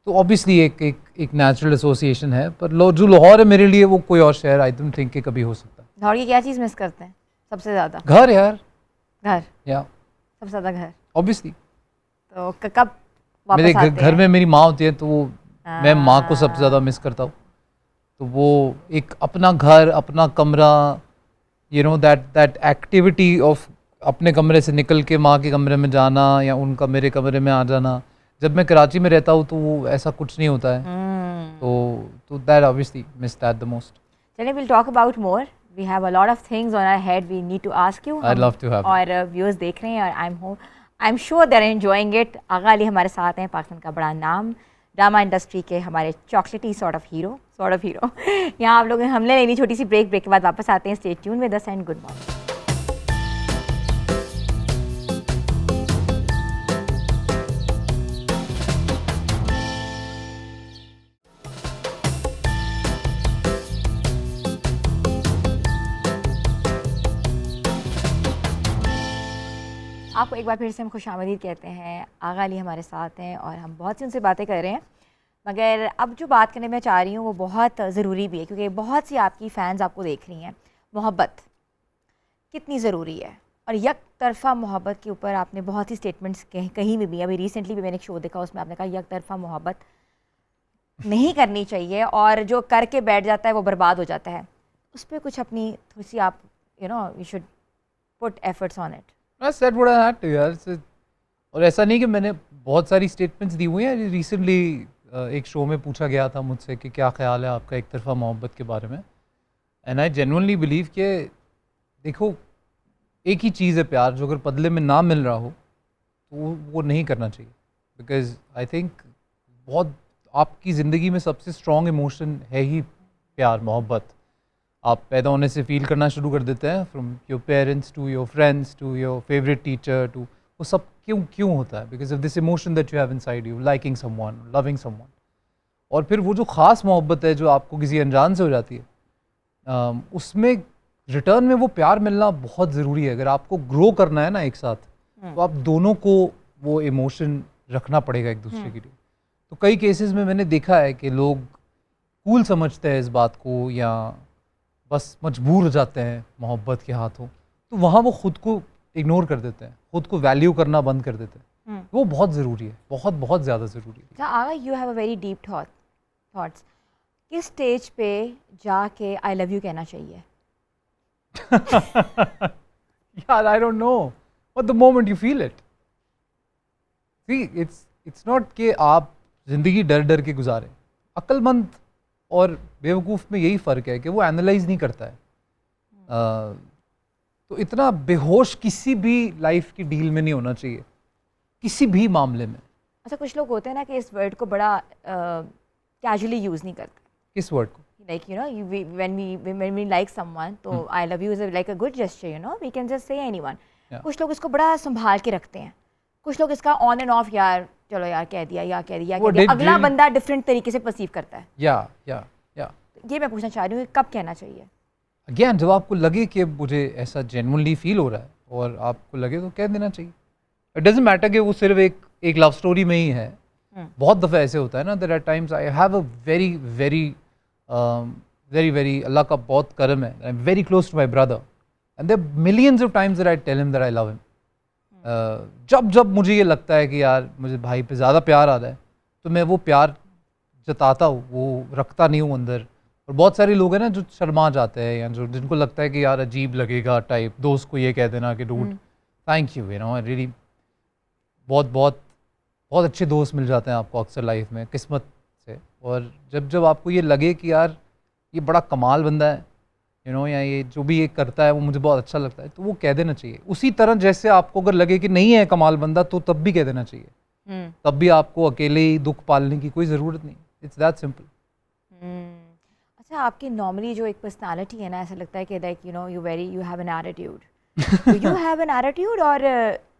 तो ऑब्वियसली एक नेचुरल एसोसिएशन है. पर जो लाहौर है मेरे लिए, वो कोई और शहर आई डोंट थिंक कि कभी हो सकता. लाहौर की क्या चीज़ मिस करते हैं सबसे ज़्यादा? घर यार. घर? या सबसे ज़्यादा घर ऑब्वियसली. तो कब वापस मेरे आते घर में मेरी माँ होती है, तो वो मैं माँ को सबसे ज़्यादा मिस करता हूँ. तो वो एक अपना घर, अपना कमरा, दैट एक्टिविटी ऑफ अपने कमरे से निकल के माँ के कमरे में जाना, या उनका मेरे कमरे में आ जाना. जब मैं कराची में रहता हूँ तो वो ऐसा कुछ नहीं होता है. तो that obviously miss that the most. चलिए, we'll talk about more. We have a lot of things on our head we need to ask you. I'd love to have. और व्यूअर्स देख रहे हैं, और I'm sure they're enjoying it. आगा अली हमारे साथ हैं, पाकिस्तान का बड़ा नाम, ड्रामा इंडस्ट्री के हमारे चॉकलेटी सॉर्ट ऑफ हीरो. यहाँ आप लोग हमने लेनी छोटी सी ब्रेक के बाद वापस आते हैं. Stay tune with us and good morning. आपको एक बार फिर से हम खुशामदीद कहते हैं. आगा अली हमारे साथ हैं और हम बहुत सी उनसे बातें कर रहे हैं, मगर अब जो बात करने में चाह रही हूँ वो बहुत ज़रूरी भी है, क्योंकि बहुत सी आपकी फ़ैन्स आपको देख रही हैं. मोहब्बत कितनी ज़रूरी है, और यक तरफ़ा मोहब्बत के ऊपर आपने बहुत ही स्टेटमेंट्स कहीं में भी, अभी रिसेंटली भी मैंने एक शो देखा, उसमें आपने कहा यक तरफ़ा मोहब्बत नहीं करनी चाहिए, और जो करके बैठ जाता है वो बर्बाद हो जाता है. उस पर कुछ अपनी थोड़ी सी आप you should put efforts on it. I said what I had to यार और ऐसा नहीं कि मैंने बहुत सारी स्टेटमेंट्स दी हुई हैं। रिसेंटली एक शो में पूछा गया था मुझसे कि क्या ख्याल है आपका एक तरफा मोहब्बत के बारे में, एंड आई जेन्युइनली बिलीव कि देखो एक ही चीज़ है प्यार, जो अगर बदले में ना मिल रहा हो तो वो नहीं करना चाहिए, बिकॉज आई थिंक बहुत आपकी ज़िंदगी में सबसे स्ट्रॉन्ग इमोशन है ही प्यार, मोहब्बत। आप पैदा होने से फील करना शुरू कर देते हैं, from your parents to your friends to your favourite teacher to, वो सब क्यों होता है? Because of this emotion that you have inside you, liking someone, loving someone. और फिर वो जो ख़ास मोहब्बत है जो आपको किसी अनजान से हो जाती है, उसमें रिटर्न में वो प्यार मिलना बहुत ज़रूरी है। अगर आपको ग्रो करना है ना एक साथ, तो आप दोनों को वो इमोशन रखना पड़ेगा एक दूसरे के लिए। तो कई केसेस में मैंने देखा है कि लोग कूल समझते हैं इस बात को, या बस मजबूर हो जाते हैं मोहब्बत के हाथों, तो वहाँ वो खुद को इग्नोर कर देते हैं, खुद को वैल्यू करना बंद कर देते हैं। वो बहुत ज़रूरी है, बहुत बहुत ज़्यादा ज़रूरी है। Agha, you have a very deep thoughts. किस स्टेज पे जाके आई लव यू कहना चाहिए? यार I don't know, but the moment you feel it, see it's not कि आप ज़िंदगी डर डर के गुजारें। अक्लमंद और बेवकूफ़ में यही फ़र्क है कि वो एनालाइज नहीं करता है। तो इतना बेहोश किसी भी लाइफ की डील में नहीं होना चाहिए, किसी भी मामले में। अच्छा, कुछ लोग होते हैं ना कि इस वर्ड को बड़ा कैजुअली यूज़ नहीं करते। किस वर्ड को? Like, you know, when we like someone, तो I love you is like a good gesture, you know, we can just say anyone. कुछ लोग इसको बड़ा संभाल के रखते हैं, कुछ लोग इसका ऑन एंड ऑफ, यार चलो यार कह दिया, अगला बंदा डिफरेंट तरीके से परसीव करता है। या ये मैं पूछना चाह रही हूँ कि कब कहना चाहिए? अगेन, जब आपको लगे कि मुझे ऐसा जेन्युइनली फील हो रहा है और आपको लगे तो कह देना चाहिए। इट डजंट मैटर कि वो सिर्फ एक लव स्टोरी में ही है। बहुत दफ़ा ऐसे होता है ना, there are times I have a very very Allah का बहुत करम है, I am very close to my brother, and there millions of times that I tell him that I love him. जब मुझे ये लगता है कि यार मुझे भाई पे ज़्यादा प्यार आ रहा है, तो मैं वो प्यार जताता हूँ, वो रखता नहीं हूँ अंदर। और बहुत सारे लोग हैं ना जो शर्मा जाते हैं, या जो जिनको लगता है कि यार अजीब लगेगा टाइप, दोस्त को ये कह देना कि dude thank you, you know, really बहुत अच्छे दोस्त मिल जाते हैं आपको अक्सर लाइफ में किस्मत से। और जब आपको ये लगे कि यार ये बड़ा कमाल बंदा है, यू नो, या ये जो भी ये करता है वो मुझे बहुत अच्छा लगता है, तो वो कह देना चाहिए। उसी तरह जैसे आपको अगर लगे कि नहीं है कमाल बंदा, तो तब भी कह देना चाहिए। तब भी आपको अकेले ही दुख पालने की कोई ज़रूरत नहीं। It's that simple. अच्छा, आपकी नॉर्मली जो एक पर्सनालिटी है ना, ऐसा लगता है कि like you know you have an attitude. You have an attitude, और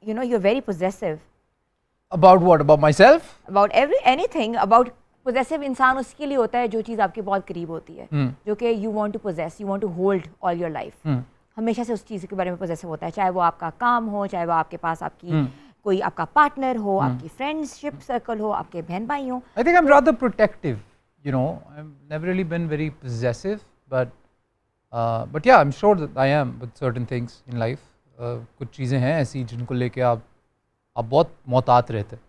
you know you are very possessive. About what? About myself? About anything. About possessive इंसान उसके लिए होता है जो चीज़ आपके बहुत करीब होती है, जो कि you want to possess, you want to hold all your life. हमेशा से उस चीज़ के बारे में possessive होता है, चाहे वो आपका काम हो, चाहे वो आपके पास आपकी कोई आपका पार्टनर हो, आपकी फ्रेंडशिप सर्कल हो, आपके बहन भाई हो। I think I'm rather protective, you know. I've never really been very possessive, but yeah, I'm sure that I am with certain things in life. कुछ चीज़ें हैं ऐसी जिनको लेके आप बहुत मोहतात रहते हैं।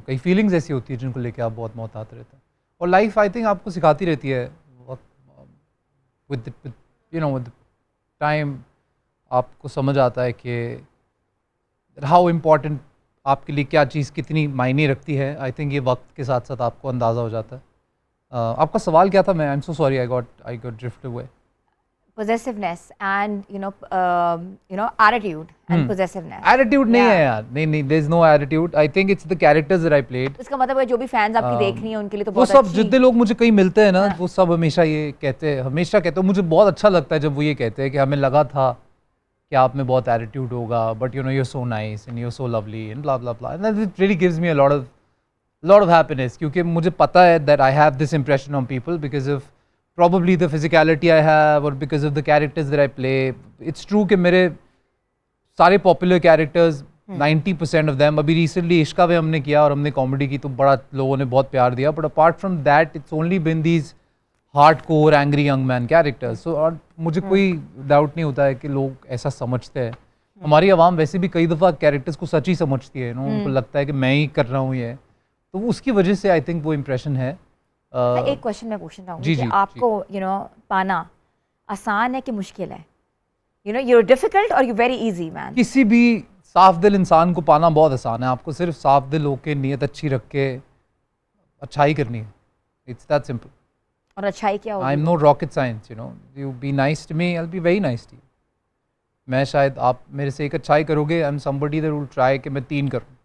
कई फीलिंग्स ऐसी होती है जिनको लेके आप बहुत मोहतात रहते हैं। और लाइफ आई थिंक आपको सिखाती रहती है, विद टाइम आपको समझ आता है कि हाउ इम्पोर्टेंट आपके लिए क्या चीज़ कितनी मायने रखती है। आई थिंक ये वक्त के साथ साथ आपको अंदाज़ा हो जाता है। आपका सवाल क्या था? मैं I am so sorry, I got drift away. possessiveness and you know attitude and possessiveness. Attitude नहीं है यार, नहीं, there's no attitude. I think it's the characters that I played. इसका मतलब है जो भी फैंस आपकी देख रही हैं उनके लिए तो वो बहुत सब जितने लोग मुझे कहीं मिलते हैं ना, वो सब हमेशा ये कहते हैं, मुझे बहुत अच्छा लगता है जब वो ये कहते हैं कि हमें लगा था कि आप में बहुत एटीट्यूड होगा, but you know you're so nice and you're so lovely and blah blah blah, and it really gives me a lot of happiness, क्योंकि मुझे पता है that I have this impression on people because of probably the physicality I have or because of the characters that I play. It's true कि मेरे सारे popular characters 90% of them, अभी recently इश्का में हमने किया और हमने कॉमेडी की तो बड़ा लोगों ने बहुत प्यार दिया, but apart from that it's only been these hardcore angry young man characters. So और मुझे कोई डाउट नहीं होता है कि लोग ऐसा समझते हैं। हमारी आवाम वैसे भी कई दफ़ा कैरेक्टर्स को सच ही समझती है, उनको लगता है कि मैं ही कर रहा हूँ ये, तो उसकी वजह से आई थिंक वो इम्प्रेशन है। एक क्वेश्चन मैं पूछना चाहूँगी कि आपको पाना आसान है कि मुश्किल है? यू डिफिकल्ट और यू वेरी इजी मैन? किसी भी साफ दिल इंसान को पाना बहुत आसान है, आपको सिर्फ साफ दिल होके नीयत अच्छी रख के अच्छाई करनी है, इट्स दैट सिंपल। और अच्छाई क्या आई एम होगी? No rocket science, you know, you be nice to me, I will be very nice to you. मैं शायद आप मेरे से एक अच्छाई करोगे, I am somebody that will try कि मैं 3 करूँ,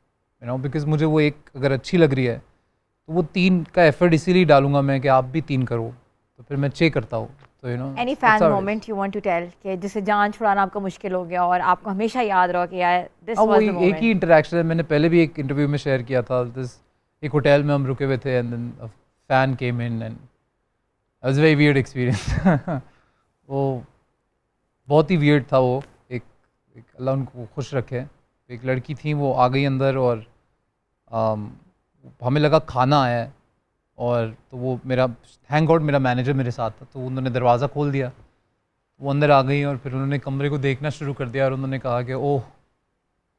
यू नो, बिकॉज मुझे वो एक अगर अच्छी लग रही है तो वो 3 का एफर्ट इसीलिए डालूंगा मैं कि आप भी 3 करो, तो फिर मैं 6 करता हूँ। तो you know, any fan moment you want to tell कि जिससे जान छुड़ाना आपका मुश्किल हो गया और आपको हमेशा याद रहो कि यार दिस हाँ, वाज द वही एक ही मोमेंट? इंटरेक्शन है, मैंने पहले भी एक इंटरव्यू में शेयर किया था। एक होटल में हम रुके हुए थे and then a fan came in and it was very weird experience. वो बहुत ही वियर्ड था वो। एक अल्लाह उनको खुश रखे, एक लड़की थी, वो आ गई अंदर और हमें लगा खाना आया है, और तो वो मेरा थैंक गॉड मेरा मैनेजर मेरे साथ था, तो उन्होंने दरवाज़ा खोल दिया, वो अंदर आ गई और फिर उन्होंने कमरे को देखना शुरू कर दिया और उन्होंने कहा कि ओह,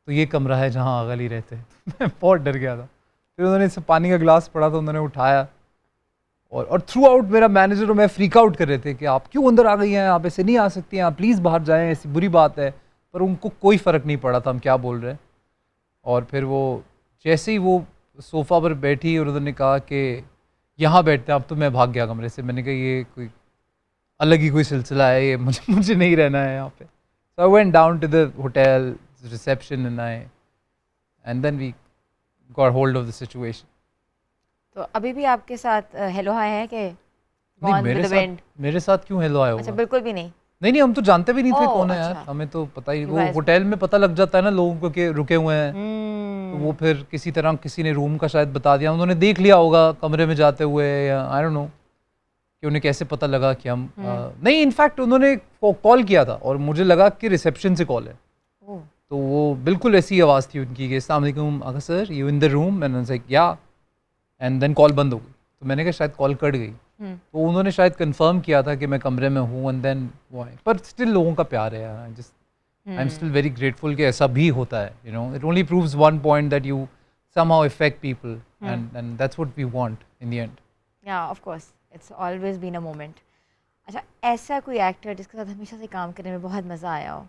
तो ये कमरा है जहाँ आगा अली रहते। मैं बहुत डर गया था। फिर उन्होंने इससे पानी का गिलास पड़ा तो उन्होंने उठाया, और थ्रू आउट मेरा मैनेजर और मैं फ्रीक आउट कर रहे थे कि आप क्यों अंदर आ गई हैं, आप ऐसे नहीं आ सकती हैं, आप प्लीज़ बाहर जाएं, ऐसी बुरी बात है। पर उनको कोई फ़र्क नहीं पड़ा था हम क्या बोल रहे हैं। और फिर वो जैसे ही वो सोफ़ा पर बैठी और उन्होंने कहा कि यहाँ बैठते हैं, अब तो मैं भाग गया कमरे से। मैंने कहा ये कोई अलग ही कोई सिलसिला है, ये मुझे नहीं रहना है यहाँ पे। So I went down to the hotel reception and then we got hold of the situation. तो अभी भी आपके साथ हेलो हाय है कि नहीं, Gone with the wind? मेरे साथ क्यों हेलो आया अच्छा, होगा? बिल्कुल भी नहीं। नहीं, हम तो जानते भी नहीं थे ओह, कौन है यार, अच्छा। हमें तो पता ही, You वो guys- होटल में पता लग जाता है ना लोगों को कि रुके हुए हैं। तो वो फिर किसी तरह किसी ने रूम का शायद बता दिया, उन्होंने देख लिया होगा कमरे में जाते हुए, या आई डोंट नो कि उन्हें कैसे पता लगा कि हम नहीं, इनफैक्ट उन्होंने कॉल किया था और मुझे लगा कि रिसेप्शन से कॉल है। ओह, तो वो बिल्कुल ऐसी आवाज़ थी उनकी कि अस्सलाम वालेकुम अगर sir, you in the room, and I was like या, एंड देन कॉल बंद हो गई। तो मैंने कहा शायद कॉल कट गई, तो उन्होंने शायद कंफर्म किया था कि मैं कमरे में हूँ, एंड देन वो आए। पर स्टिल लोगों का प्यार है यार, I am still very grateful कि ऐसा भी होता है, you know, it only proves one point that you somehow affect people, and that's what we want in the end. या of course it's always been a moment. अच्छा, ऐसा कोई actor जिसके साथ हमेशा से काम करने में बहुत मज़ा आया हो,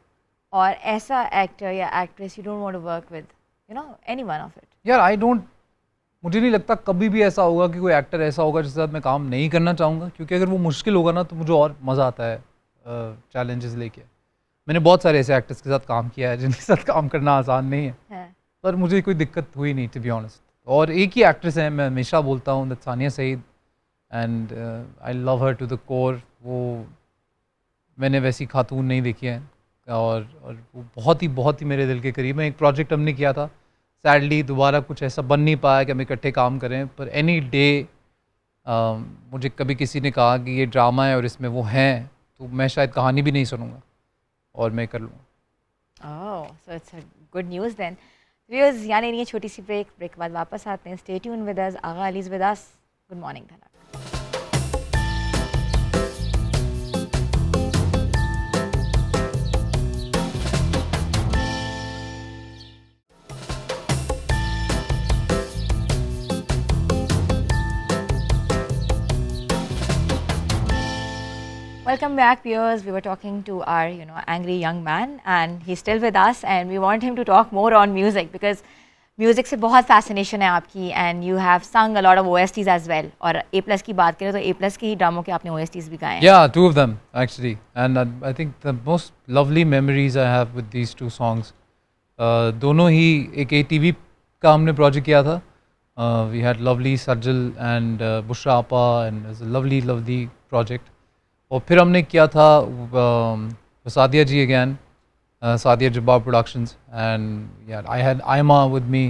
और ऐसा एक्टर या actress you don't want to work with, you know, any one of it? यार मुझे नहीं लगता कभी भी ऐसा होगा कि कोई एक्टर ऐसा होगा जिसके साथ मैं काम नहीं करना चाहूँगा, क्योंकि अगर वो मुश्किल होगा ना तो मुझे और मज़ा आता है चैलेंजेस लेके। मैंने बहुत सारे ऐसे एक्टर्स के साथ काम किया है जिनके साथ काम करना आसान नहीं है, पर मुझे कोई दिक्कत हुई नहीं, टू बी ऑनेस्ट। और एक ही एक्ट्रेस है, मैं हमेशा बोलता हूँ, that's Sania Saeed, and I love her to the core. वो मैंने वैसी खातून नहीं देखी है, और वो बहुत ही मेरे दिल के करीब है। एक प्रोजेक्ट हमने किया था, सैडली दोबारा कुछ ऐसा बन नहीं पाया कि हम इकट्ठे काम करें, पर एनी डे मुझे कभी किसी ने कहा कि ये ड्रामा है और इसमें वो हैं, तो मैं शायद कहानी भी नहीं सुनूंगा और मैं कर लूँगा। Oh, so it's a good news then. Viewers, यानी ये छोटी सी ब्रेक के बाद वापस आते हैं। Stay tune with us, Aga Ali is with us. Good morning Dhanak. Welcome back, viewers. We were talking to our, angry young man, and he's still with us, and we want him to talk more on music because music से बहुत fascination है आपकी, and you have sung a lot of OSTs as well. और A+ की बात करें तो A+ के ही ड्रामों के आपने OSTs भी गाए हैं। Yeah, 2 of them actually, and I think the most lovely memories I have with these 2 songs. दोनों ही एक ATV का हमने प्रोजेक्ट किया था. We had lovely Sajjal and Bushra Appa, and it was a lovely project. और फिर हमने किया था Sadia ji again, Sadia Jabbar productions, and यार I had Ayma with me,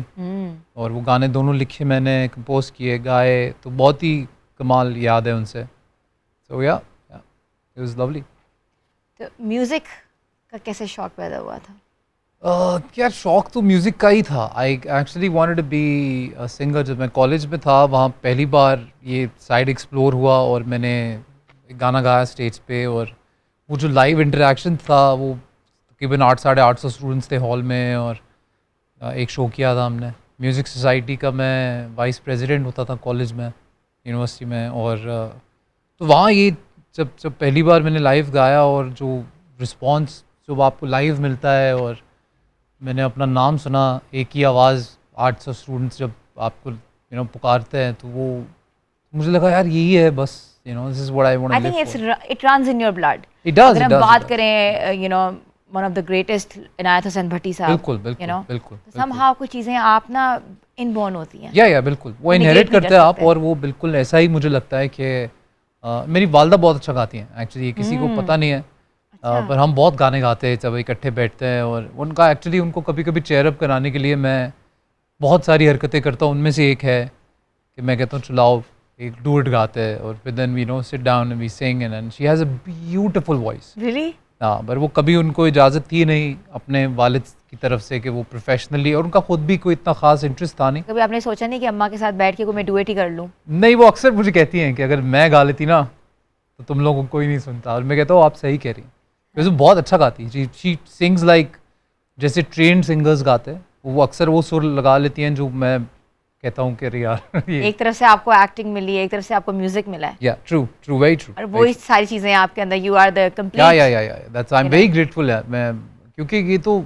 और वो गाने दोनों लिखे मैंने, कंपोज किए, गाए, तो बहुत ही कमाल याद है उनसे। सो या इट वाज लवली। तो म्यूज़िक का कैसे शौक पैदा हुआ था? यार शौक तो म्यूज़िक का ही था। I actually wanted to be a singer. जब मैं कॉलेज में था वहाँ पहली बार ये साइड एक्सप्लोर हुआ और मैंने गाना गाया स्टेज पे, और वो जो लाइव इंटरेक्शन था, वो तकरीबन 800-850 स्टूडेंट्स थे हॉल में, और एक शो किया था हमने। म्यूज़िक सोसाइटी का मैं वाइस प्रेसिडेंट होता था कॉलेज में, यूनिवर्सिटी में, और तो वहाँ ये जब पहली बार मैंने लाइव गाया, और जो रिस्पॉन्स जो आपको लाइव मिलता है, और मैंने अपना नाम सुना, एक ही आवाज़ 800 स्टूडेंट्स जब आपको पुकारते हैं, तो वो मुझे लगा यार यही है बस, this is what I want I too think live it runs in your blood. It does, अगर it हम does, बात it does. करें वन ऑफ द ग्रेटेस्ट इनायत हुसैन भट्टी साहब, बिल्कुल बिल्कुल बिल्कुल somehow कुछ चीज़ें आप ना इनबॉर्न होती हैं. या बिल्कुल वो Negate इनहेरिट नहीं कर करते हैं आप, सकते. और वो बिल्कुल ऐसा ही मुझे लगता है कि मेरी वालदा बहुत अच्छा गाती हैं एक्चुअली, ये किसी को पता नहीं है. पर हम बहुत गाने गाते हैं जब इकट्ठे बैठते हैं, और उनका एक्चुअली उनको कभी कभी चेयर अप कराने के लिए मैं बहुत सारी हरकतें करता हूँ. उनमें से एक है कि मैं कहता हूँ चलाओ एक डुएट गाते हैं, और फिर then we know sit down and we sing, and she has a beautiful voice. Really? हाँ, पर वो कभी उनको इजाज़त थी नहीं अपने वालिद की तरफ से कि वो प्रोफेशनली, और उनका खुद भी कोई इतना ख़ास इंटरेस्ट था नहीं. कभी आपने सोचा नहीं कि अम्मा के साथ बैठ के कोई मैं डुएट ही कर लूँ? नहीं, वो अक्सर मुझे कहती हैं कि अगर मैं गा लेती ना तो तुम लोगों को कोई नहीं सुनता, और मैं कहता हूँ आप सही कह रही हैं. वैसे वो बहुत अच्छा गाती है, शी सिंग्स लाइक जैसे ट्रेंड सिंगर्स गाते हैं, वो अक्सर वो सुर लगा लेती हैं जो मैं कहता हूँ कि अरे यार ये एक तरफ से आपको एक्टिंग मिली है, एक तरफ से आपको म्यूजिक मिला है, या ट्रू वेरी ट्रू. और वो सारी चीज़ें आपके अंदर, यू आर द या complete. That's I am very grateful है मैं, क्योंकि ये तो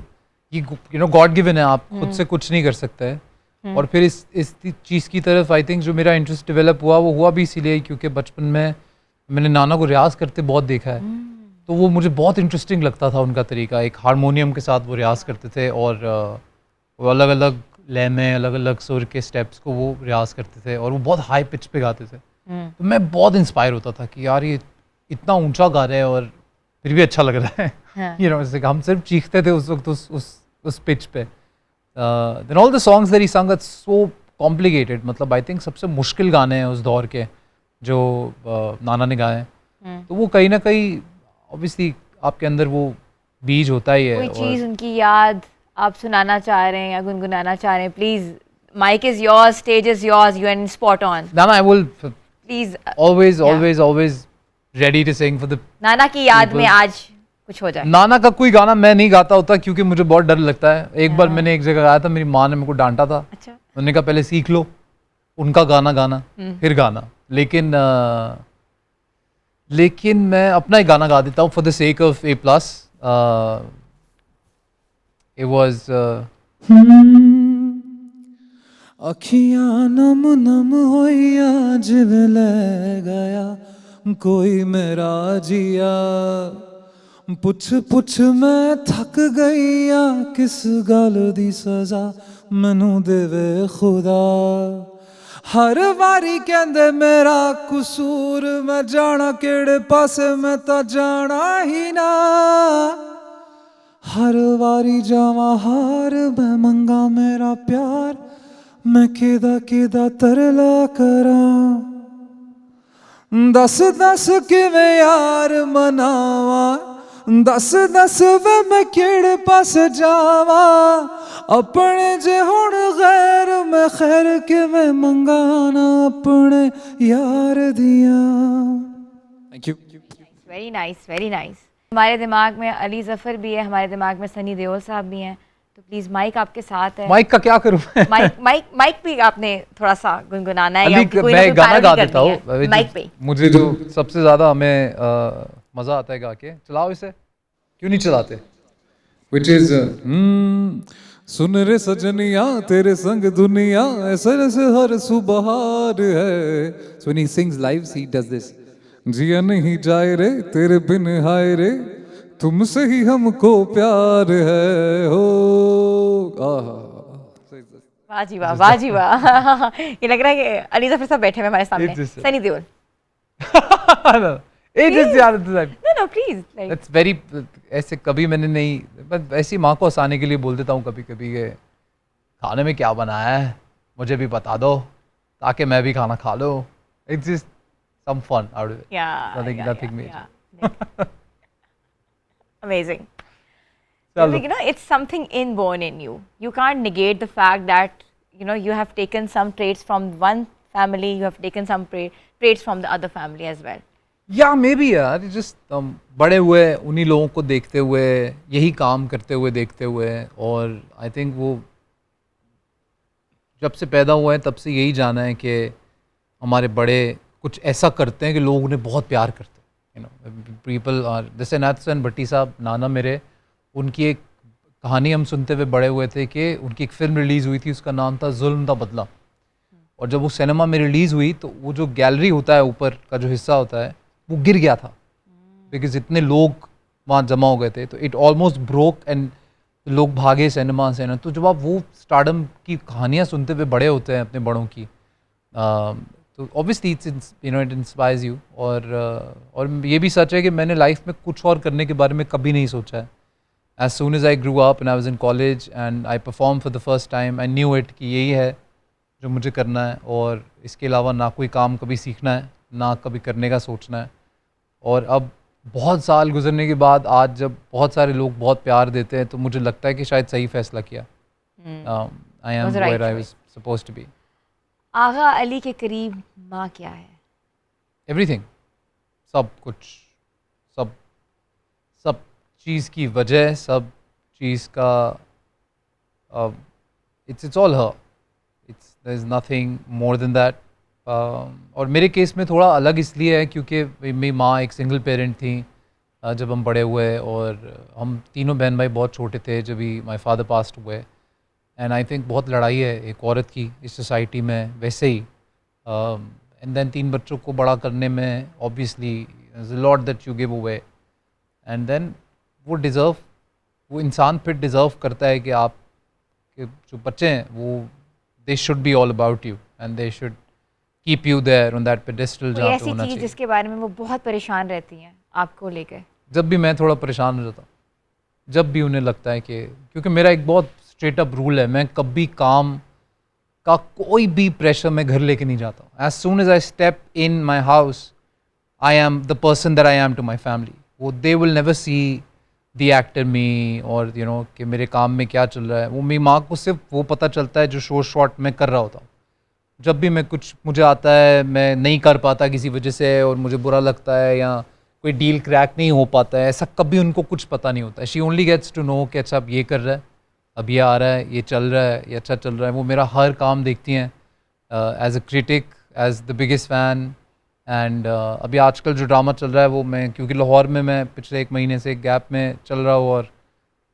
ये गॉड गिवन है, आप खुद से कुछ नहीं कर सकते हैं. और फिर इस चीज़ की तरफ आई थिंक जो मेरा इंटरेस्ट डेवलप हुआ वो हुआ भी इसीलिए क्योंकि बचपन में मैंने नाना को रियाज करते बहुत देखा है. तो वो मुझे बहुत इंटरेस्टिंग लगता था उनका तरीका, एक हारमोनियम के साथ वो रियाज करते थे, और वो अलग अलग लय में अलग अलग सुर के स्टेप्स को वो रियाज करते थे, और वो बहुत हाई पिच पे गाते थे. तो मैं बहुत इंस्पायर होता था कि यार ये इतना ऊंचा गा रहे हैं और फिर भी अच्छा लग रहा है. जैसे हम सिर्फ चीखते थे उस वक्त उस पिच पे. Then all the songs that he sung are so complicated, मतलब आई थिंक सबसे मुश्किल गाने हैं उस दौर के जो नाना ने गाए हैं. तो वो कहीं ना कहीं ऑब्वियसली आपके अंदर वो बीज होता ही है. कोई चीज़ उनकी याद आप सुनाना चाह रहे हैं या गुनगुनाना चाह रहे हैं, please mike is yours, stage is yours, you are spot on. नाना I will please always ready to sing for the नाना की याद में people. आज कुछ हो जाए. नाना का कोई गाना मैं नहीं गाता होता क्योंकि मुझे बहुत डर लगता है. एक बार मैंने एक जगह गाया था, मेरी माँ ने मेरे को डांटा था. अच्छा. उन्होंने कहा पहले सीख लो उनका गाना फिर गाना. लेकिन मैं अपना ही गाना गा देता हूँ for the sake of A+. It was अखियां नम नम होइया जिवें ले गया कोई मेरा जिया, पुछ मैं थक गईया किस गल दी सजा मैनू देवे खुदा. हर वारी कहंदे मेरा कसूर, मैं जाना केड़े पासे मैं तां जाना ही ना. हर वारी जावा हार मैं मंगा मेरा प्यार, मैं केदा तरला करा. दस किवें यार मनावा, दस वे मैं केड़े पास जावा. अपने जे हुण गैर मैं खैर किवें मंगाना अपने यार दिया. Thank you. Very nice, very nice. हमारे दिमाग में अली जफर भी है, हमारे दिमाग में सनी देओल साहब भी हैं, तो प्लीज माइक आपके साथ है. माइक का क्या करूं मैं? माइक भी आपने थोड़ा सा गुनगुनाना है या अली कोई ना मैं कोई गाना गा parody देता करनी हूँ. है माइक पे. मुझे जो सबसे ज्यादा हमें मजा आता है गा के. चलाओ इसे, क्यों नहीं चलाते? Which is सुन रे सजनिया तेरे संग दुनिया ऐसे से हर सुबहार है. So when he sings live, he does this. जिया नहीं जाए रे तेरे बिन हाय रे, तुमसे ही हमको प्यार है हो. वाह जी वाह, वाह जी वाह. ये लग रहा है कि अली जफर साहब बैठे हुए हमारे सामने. Sunny Deol. No, please. It's very ऐसे कभी मैंने नहीं, बस ऐसी माँ को हंसाने के लिए बोल देता हूँ कभी कभी कि खाने में क्या बनाया है मुझे भी बता दो ताकि मैं भी खाना खा लो. It's just some fun out of it. Yeah. Nothing major. Amazing. Chalo. It's something inborn in you. You can't negate the fact that you have taken some traits from one family, you have taken some traits from the other family as well. Yeah, maybe यार, just बड़े हुए उन्हीं लोगों को देखते हुए, यही काम करते हुए देखते हुए, और आई थिंक वो जब से पैदा हुए हैं तब से यही जाना है कि हमारे बड़े कुछ ऐसा करते हैं कि लोग उन्हें बहुत प्यार करते हैं. पीपल आर जैसे इनायत हुसैन भट्टी साहब, नाना मेरे, उनकी एक कहानी हम सुनते हुए बड़े हुए थे कि उनकी एक फ़िल्म रिलीज़ हुई थी, उसका नाम था जुल्म दा बदला, और जब वो सिनेमा में रिलीज़ हुई तो वो जो गैलरी होता है ऊपर का जो हिस्सा होता है वो गिर गया था, बिकॉज इतने लोग वहाँ जमा हो गए थे, तो इट ऑलमोस्ट ब्रोक एंड लोग भागे सिनेमा से ना। तो जब आप वो स्टारडम की कहानियाँ सुनते हुए बड़े होते हैं अपने बड़ों की, तो obviously it's it inspires you. और ये भी सच है कि मैंने लाइफ में कुछ और करने के बारे में कभी नहीं सोचा है। As soon as I grew up and I was in college and I perform for the first time, I knew it कि यही है जो मुझे करना है, और इसके अलावा ना कोई काम कभी सीखना है, ना कभी करने का सोचना है। और अब बहुत साल गुजरने के बाद आज जब बहुत सारे लोग बहुत प्यार देते हैं तो मुझे लगता है कि शायद सही फैसला किया। I am where I was supposed to be. Agha Ali के करीब माँ क्या है? एवरीथिंग, सब कुछ, सब सब चीज़ की वजह, सब चीज़ का it's all her, it's there is nothing more than that. और मेरे केस में थोड़ा अलग इसलिए है क्योंकि मेरी माँ एक सिंगल पेरेंट थी जब हम बड़े हुए, और हम तीनों बहन भाई बहुत छोटे थे जब भी माय फादर पास्ट हुए। एंड आई थिंक बहुत लड़ाई है एक औरत की इस सोसाइटी में वैसे ही, एंड देन 3 बच्चों को बड़ा करने में obviously lot that you give away, and then वो डिज़र्व, वो इंसान फिर डिज़र्व करता है कि आप के जो बच्चे हैं वो they should be all about you and they should keep you there on that pedestal कोई जहाँ पे ऐसी होना चीज़ चाहिए। जिसके बारे में वो बहुत परेशान रहती हैं आपको लेकर? जब भी मैं थोड़ा परेशान हो जाता हूँ, जब भी उन्हें लगता है कि, क्योंकि मेरा एक बहुत स्ट्रेट अप रूल है, मैं कभी काम का कोई भी प्रेशर मैं घर लेके नहीं जाता हूँ। As soon as I step in my house I am the person that I am to my family. वो they will never see the actor me और यू नो कि मेरे काम में क्या चल रहा है। वो मेरी माँ को सिर्फ वो पता चलता है जो शॉट मैं कर रहा होता हूँ। जब भी मैं कुछ मुझे आता है मैं नहीं कर पाता किसी वजह से और मुझे बुरा लगता है या कोई डील क्रैक नहीं हो पाता है, ऐसा कभी उनको कुछ पता नहीं होता है। She only gets to know कि अच्छा अब ये कर रहा है, अब ये आ रहा है, ये चल रहा है, ये अच्छा चल रहा है। वो मेरा हर काम देखती हैं as a critic, as the biggest fan. And अभी आजकल जो ड्रामा चल रहा है वो मैं, क्योंकि लाहौर में मैं पिछले 1 महीने से एक गैप में चल रहा हूँ और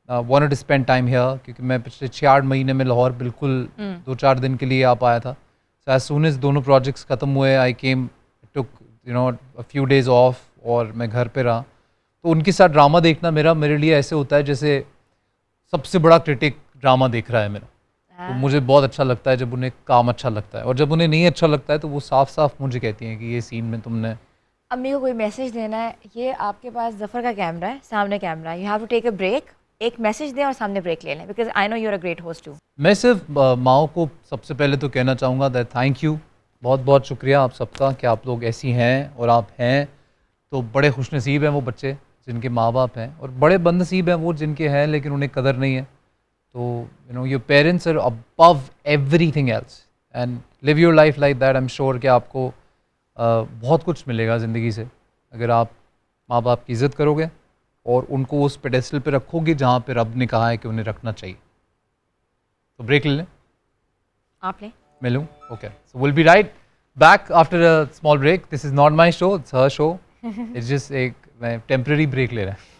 wanted to spend time here, क्योंकि मैं पिछले 6-8 महीने में लाहौर बिल्कुल 2-4 दिन के लिए आ पाया था। सो एज सून एज दोनों प्रोजेक्ट्स ख़त्म हुए I came, took you know a few days off और मैं घर पे रहा। तो उनके साथ ड्रामा देखना मेरे लिए ऐसे होता है जैसे सबसे बड़ा क्रिटिक ड्रामा देख रहा है मेरा। तो मुझे बहुत अच्छा लगता है जब उन्हें काम अच्छा लगता है, और जब उन्हें नहीं अच्छा लगता है तो वो साफ साफ मुझे कहती हैं कि ये सीन में तुमने। अम्मी को कोई मैसेज देना है, ये आपके पास ज़फ़र का कैमरा है, सामने कैमरा है, you have to take a break, एक मैसेज दें और सामने ब्रेक ले लें, because I know you are a great host too. मैं सिर्फ माओ को सबसे पहले तो कहना चाहूँगा दैट थैंक यू, बहुत बहुत शुक्रिया आप सबका कि आप लोग ऐसी हैं और आप हैं। तो बड़े खुशनसीब हैं वो बच्चे जिनके माँ बाप हैं, और बड़े बदनसीब हैं वो जिनके हैं लेकिन उन्हें कदर नहीं है। तो you know your parents are above everything else and live your life like that. I am sure कि आपको बहुत कुछ मिलेगा ज़िंदगी से अगर आप माँ बाप की इज़्ज़त करोगे और उनको उस पेडेस्टल पे रखोगे जहाँ पे रब ने कहा है कि उन्हें रखना चाहिए। तो ब्रेक ले लें, आप लें, मैं लूँ? Okay, so will be right back after a small break. This is not my show, it's her show. It's just एक मैं टेम्प्रेरी ब्रेक ले रहा है।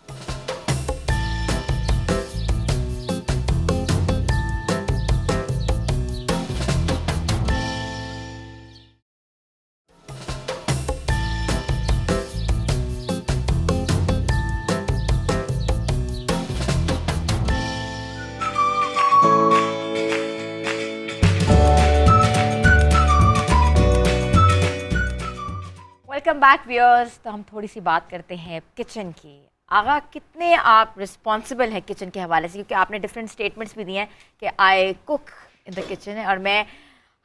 Welcome back viewers. तो हम थोड़ी सी बात करते हैं किचन की। आगा, कितने आप रिस्पॉन्सिबल हैं किचन के हवाले से, क्योंकि आपने डिफरेंट स्टेटमेंट्स भी दिए हैं कि I cook in the kitchen है और मैं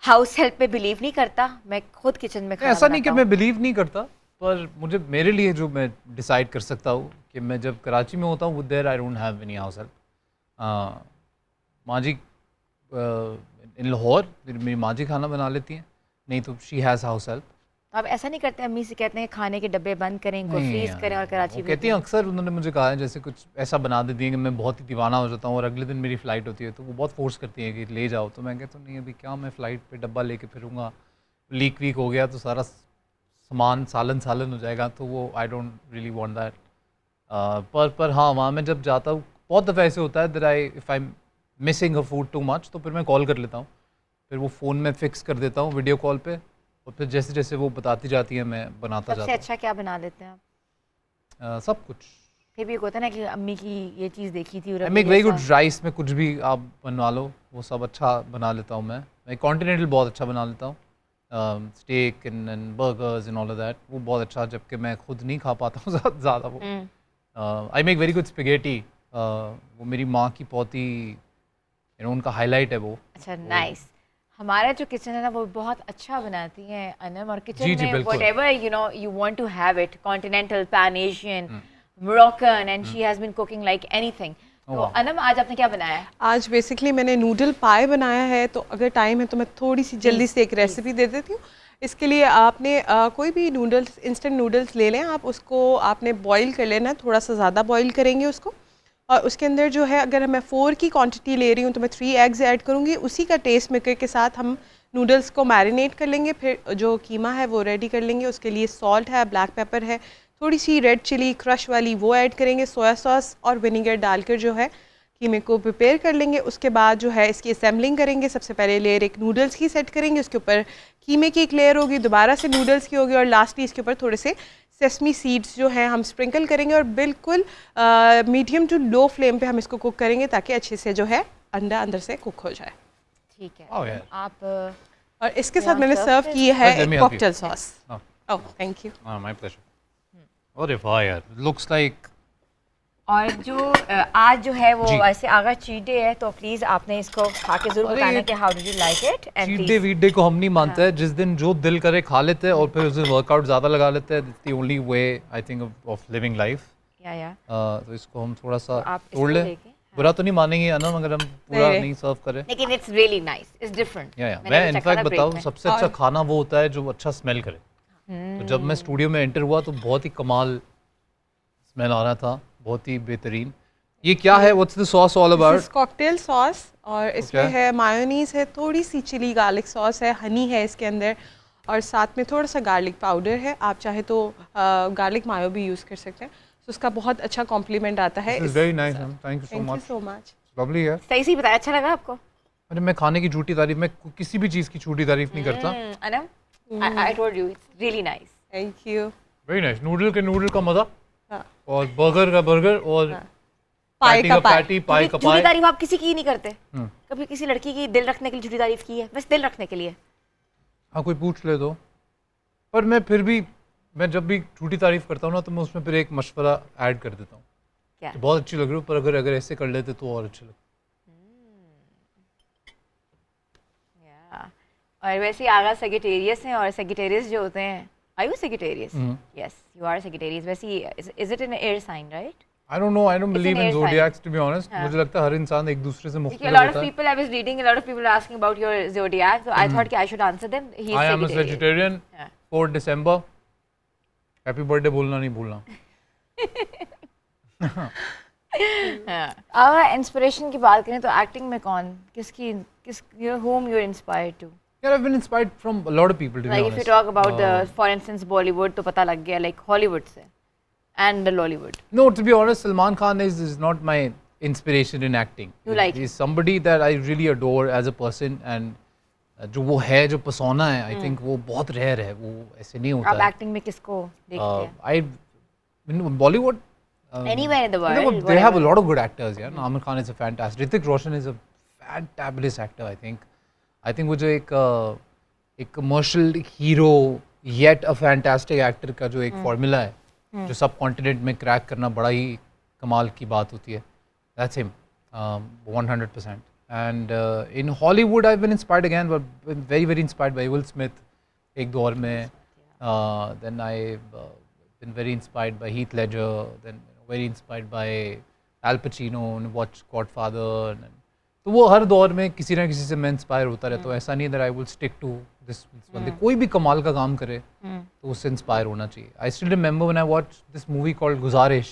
हाउस हेल्प पे बिलीव नहीं करता, मैं खुद किचन में खाना ऐसा नहीं कि बनाता मैं बिलीव नहीं करता, पर मुझे मेरे लिए जो मैं डिसाइड कर सकता हूँ कि मैं जब कराची में होता हूँ there I don't have any house help. माँ जी इन लाहौर मेरी माँ जी खाना बना लेती हैं, नहीं तो शी हैज़ हाउस हेल्प। तो आप ऐसा नहीं करते? अम्मी से कहते हैं खाने के डब्बे बंद करें, इनको फ्रीज करें और कराची वो कहती हैं, अक्सर उन्होंने मुझे कहा है जैसे कुछ ऐसा बना देती हैं कि मैं बहुत ही दीवाना हो जाता हूँ और अगले दिन मेरी फ़्लाइट होती है तो वो बहुत फोर्स करती हैं कि ले जाओ। तो मैं कहता हूँ नहीं, अभी क्या मैं फ़्लाइट पे डब्बा लेके फिरूँगा, लीक वीक हो गया तो सारा सामान सालन हो जाएगा, तो वो I don't really want that. पर हाँ, वहाँ मैं जब जाता हूँ बहुत दफ़ा ऐसे होता है that if I am missing a food too much तो फिर मैं कॉल कर लेता हूँ, फिर वो फ़ोन में फिक्स कर देता हूँ वीडियो कॉल पे, और फिर जैसे जैसे वो बताती जाती है मैं बनाता सबसे जाता अच्छा क्या बना लेते हैं आप? हूँ सब कुछ। फिर भी एक होता है ना कि अम्मी की ये चीज़ देखी थी और आई अम्मी मेक वेरी गुड जैसा- राइस में कुछ भी आप बनवा लो वो सब अच्छा बना लेता हूँ मैं कॉन्टिनेंटल बहुत अच्छा बना लेता हूँ, steak and burgers and all of that वो बहुत अच्छा, जबकि मैं खुद नहीं खा पाता हूँ ज़्यादा वो। I make very good spaghetti, वो मेरी माँ की पोती उनका हाईलाइट है वो। अच्छा, नाइस। हमारा जो किचन है ना वो बहुत अच्छा बनाती हैं अनम, और जी, किचन जी, में बिल्कुल। Whatever you want to have it, continental, pan Asian, Moroccan, and she has been cooking like anything. तो वाह। अनम आज आपने क्या बनाया है? आज बेसिकली मैंने नूडल पाए बनाया है, तो अगर टाइम है तो मैं थोड़ी सी जल्दी से एक please. रेसिपी दे देती हूँ। इसके लिए आपने कोई भी नूडल्स, इंस्टेंट नूडल्स ले लें आप, उसको आपने बॉईल कर लेना है, थोड़ा सा ज़्यादा बॉईल करेंगे उसको, और उसके अंदर जो है अगर मैं 4 की क्वांटिटी ले रही हूँ तो मैं 3 एग्स ऐड करूँगी। उसी का टेस्ट मेकर के साथ हम नूडल्स को मैरिनेट कर लेंगे, फिर जो कीमा है वो रेडी कर लेंगे। उसके लिए सॉल्ट है, ब्लैक पेपर है, थोड़ी सी रेड चिली क्रश वाली वो ऐड करेंगे, सोया सॉस और विनीगर डालकर जो है कीमे को प्रिपेयर कर लेंगे। उसके बाद जो है इसकी असेंबलिंग करेंगे। सबसे पहले लेयर एक नूडल्स की सेट करेंगे, उसके ऊपर कीमे की एक लेयर होगी, दोबारा से नूडल्स की होगी, और लास्टली इसके ऊपर थोड़े से सेसमी सीड्स जो हैं हम स्प्रिंकल करेंगे, और बिल्कुल मीडियम टू लो फ्लेम पे हम इसको कुक करेंगे ताकि अच्छे से जो है अंडा अंदर से कुक हो जाए। ठीक है। Oh, yeah. आप और इसके यहाँ साथ मैंने serve सर्व कर- की है Let me एक help you. Cocktail sauce. Oh. Oh thank you. My pleasure. अरे वाह यार, लुक्स लाइक और जो आज जो है वो जी। वैसे आगा चीट डे है, तो प्लीज़ आपने इसको खा के ज़रूर अरे बताना ये कि how did you like it, and cheat day please wheat day को हम नहीं मानते हैं, जिस दिन जो दिल करे खा लेते हैं और फिर उस दिन वर्कआउट ज़्यादा लगा लेते हैं। That's the only way I think of living life. या तो इसको हम थोड़ा सा तो आप इसको तोड़ लें, लेके, बुरा तो नहीं मानेंगे अनम अगर हम पूरा नहीं। नहीं सर्व करें। लेकिन it's really nice, it's different. या मैं इनफैक्ट बताऊँ सबसे अच्छा खाना वो होता है जो अच्छा स्मेल करे। तो जब मैं स्टूडियो में एंटर हुआ तो बहुत ही कमाल स्मेल आ रहा था, बहुत ही बेहतरीन। ये क्या है, what's the sauce all about? Cocktail sauce, और इसमें Okay. है मायोनीज है, थोड़ी सी चिली गार्लिक सॉस है, हनी है इसके अंदर, और साथ में थोड़ा सा गार्लिक पाउडर है। आप चाहे तो गार्लिक मायो भी यूज़ कर सकते हैं, तो उसका बहुत अच्छा कॉम्प्लीमेंट आता है। This is very nice ma'am, thank you so thank you much, so much. Lovely है। सही से बताया, अच्छा लगा आपको? अरे मैं खाने की झूठी तारीफ, मैं किसी भी चीज़ की झूठी तारीफ नहीं करता। Anam, I told you it's really nice. Thank you. Very nice. Noodle के नूडल का मज़ा, हाँ। और बर्गर का बर्गर, और पाई पैटी का का पाई। पैटी, पाई का झूठी पाई। तारीफ आप किसी की ही नहीं करते? हम्म। कभी किसी लड़की की दिल रखने के लिए झूठी तारीफ की है? बस दिल रखने के लिए। हाँ कोई पूछ ले तो, पर मैं फिर भी, मैं जब भी झूठी तारीफ करता हूँ ना तो मैं उसमें फिर एक मशवरा ऐड कर देता हूँ क्या? कि बहुत अच्छी लग रही हो, पर अगर ऐसे कर लेते तो और अच्छे लगते। और वैसे ही आगा सेगिटेरियस हैं, और सेगिटेरियस जो होते हैं, are you Sagittarius? Yes, you are Sagittarius. वैसे ही is it an air sign, right? I don't know, I don't believe in air sign. Zodiacs to be honest. हाँ। मुझे लगता है हर इंसान एक दूसरे से Because a मुख्तलिफ lot of होता है। people, I was reading, a lot of people are asking about your zodiac, so I thought कि I should answer them. He is I am a Sagittarius. Vegetarian, हाँ। 4 दिसंबर। Happy birthday बोलना नहीं भूलना। अगर inspiration की बात करें तो एक्टिंग में किस whom you're inspired to? यार I've been inspired from a lot of people to be Like if you honest. talk about the, for instance, Bollywood, तो पता लग गया, like Hollywood से, and the Lollywood. No, to be honest, Salman Khan is not my inspiration in acting. You like He's somebody that I really adore as a person, and जो वो है, जो persona है, I think वो बहुत rare है, वो ऐसे नहीं होता आप है। एक्टिंग में किसको देखते हैं? In Bollywood, Anywhere in the you know, world, they have a whatever. lot of good actors. Yeah, Amir Khan is a fantastic. Hrithik Roshan is a fantabulous actor. I think वो जो एक commercial hero yet a fantastic actor का जो एक formula है, जो सब continent में क्रैक करना बड़ा ही कमाल की बात होती है, that's him 100%. And in Hollywood I been inspired again, very very inspired by Will Smith एक दौर में, then I been very inspired by Heath Ledger, then very inspired by Al Pacino, watch Godfather. तो वो हर दौर में किसी ना किसी से मैं इंस्पायर होता रहता हूँ। ऐसा नहीं that I will stick to this बंदे, कोई भी कमाल का काम करे तो उससे इंस्पायर होना चाहिए। I still remember when I watch this movie called गुजारिश,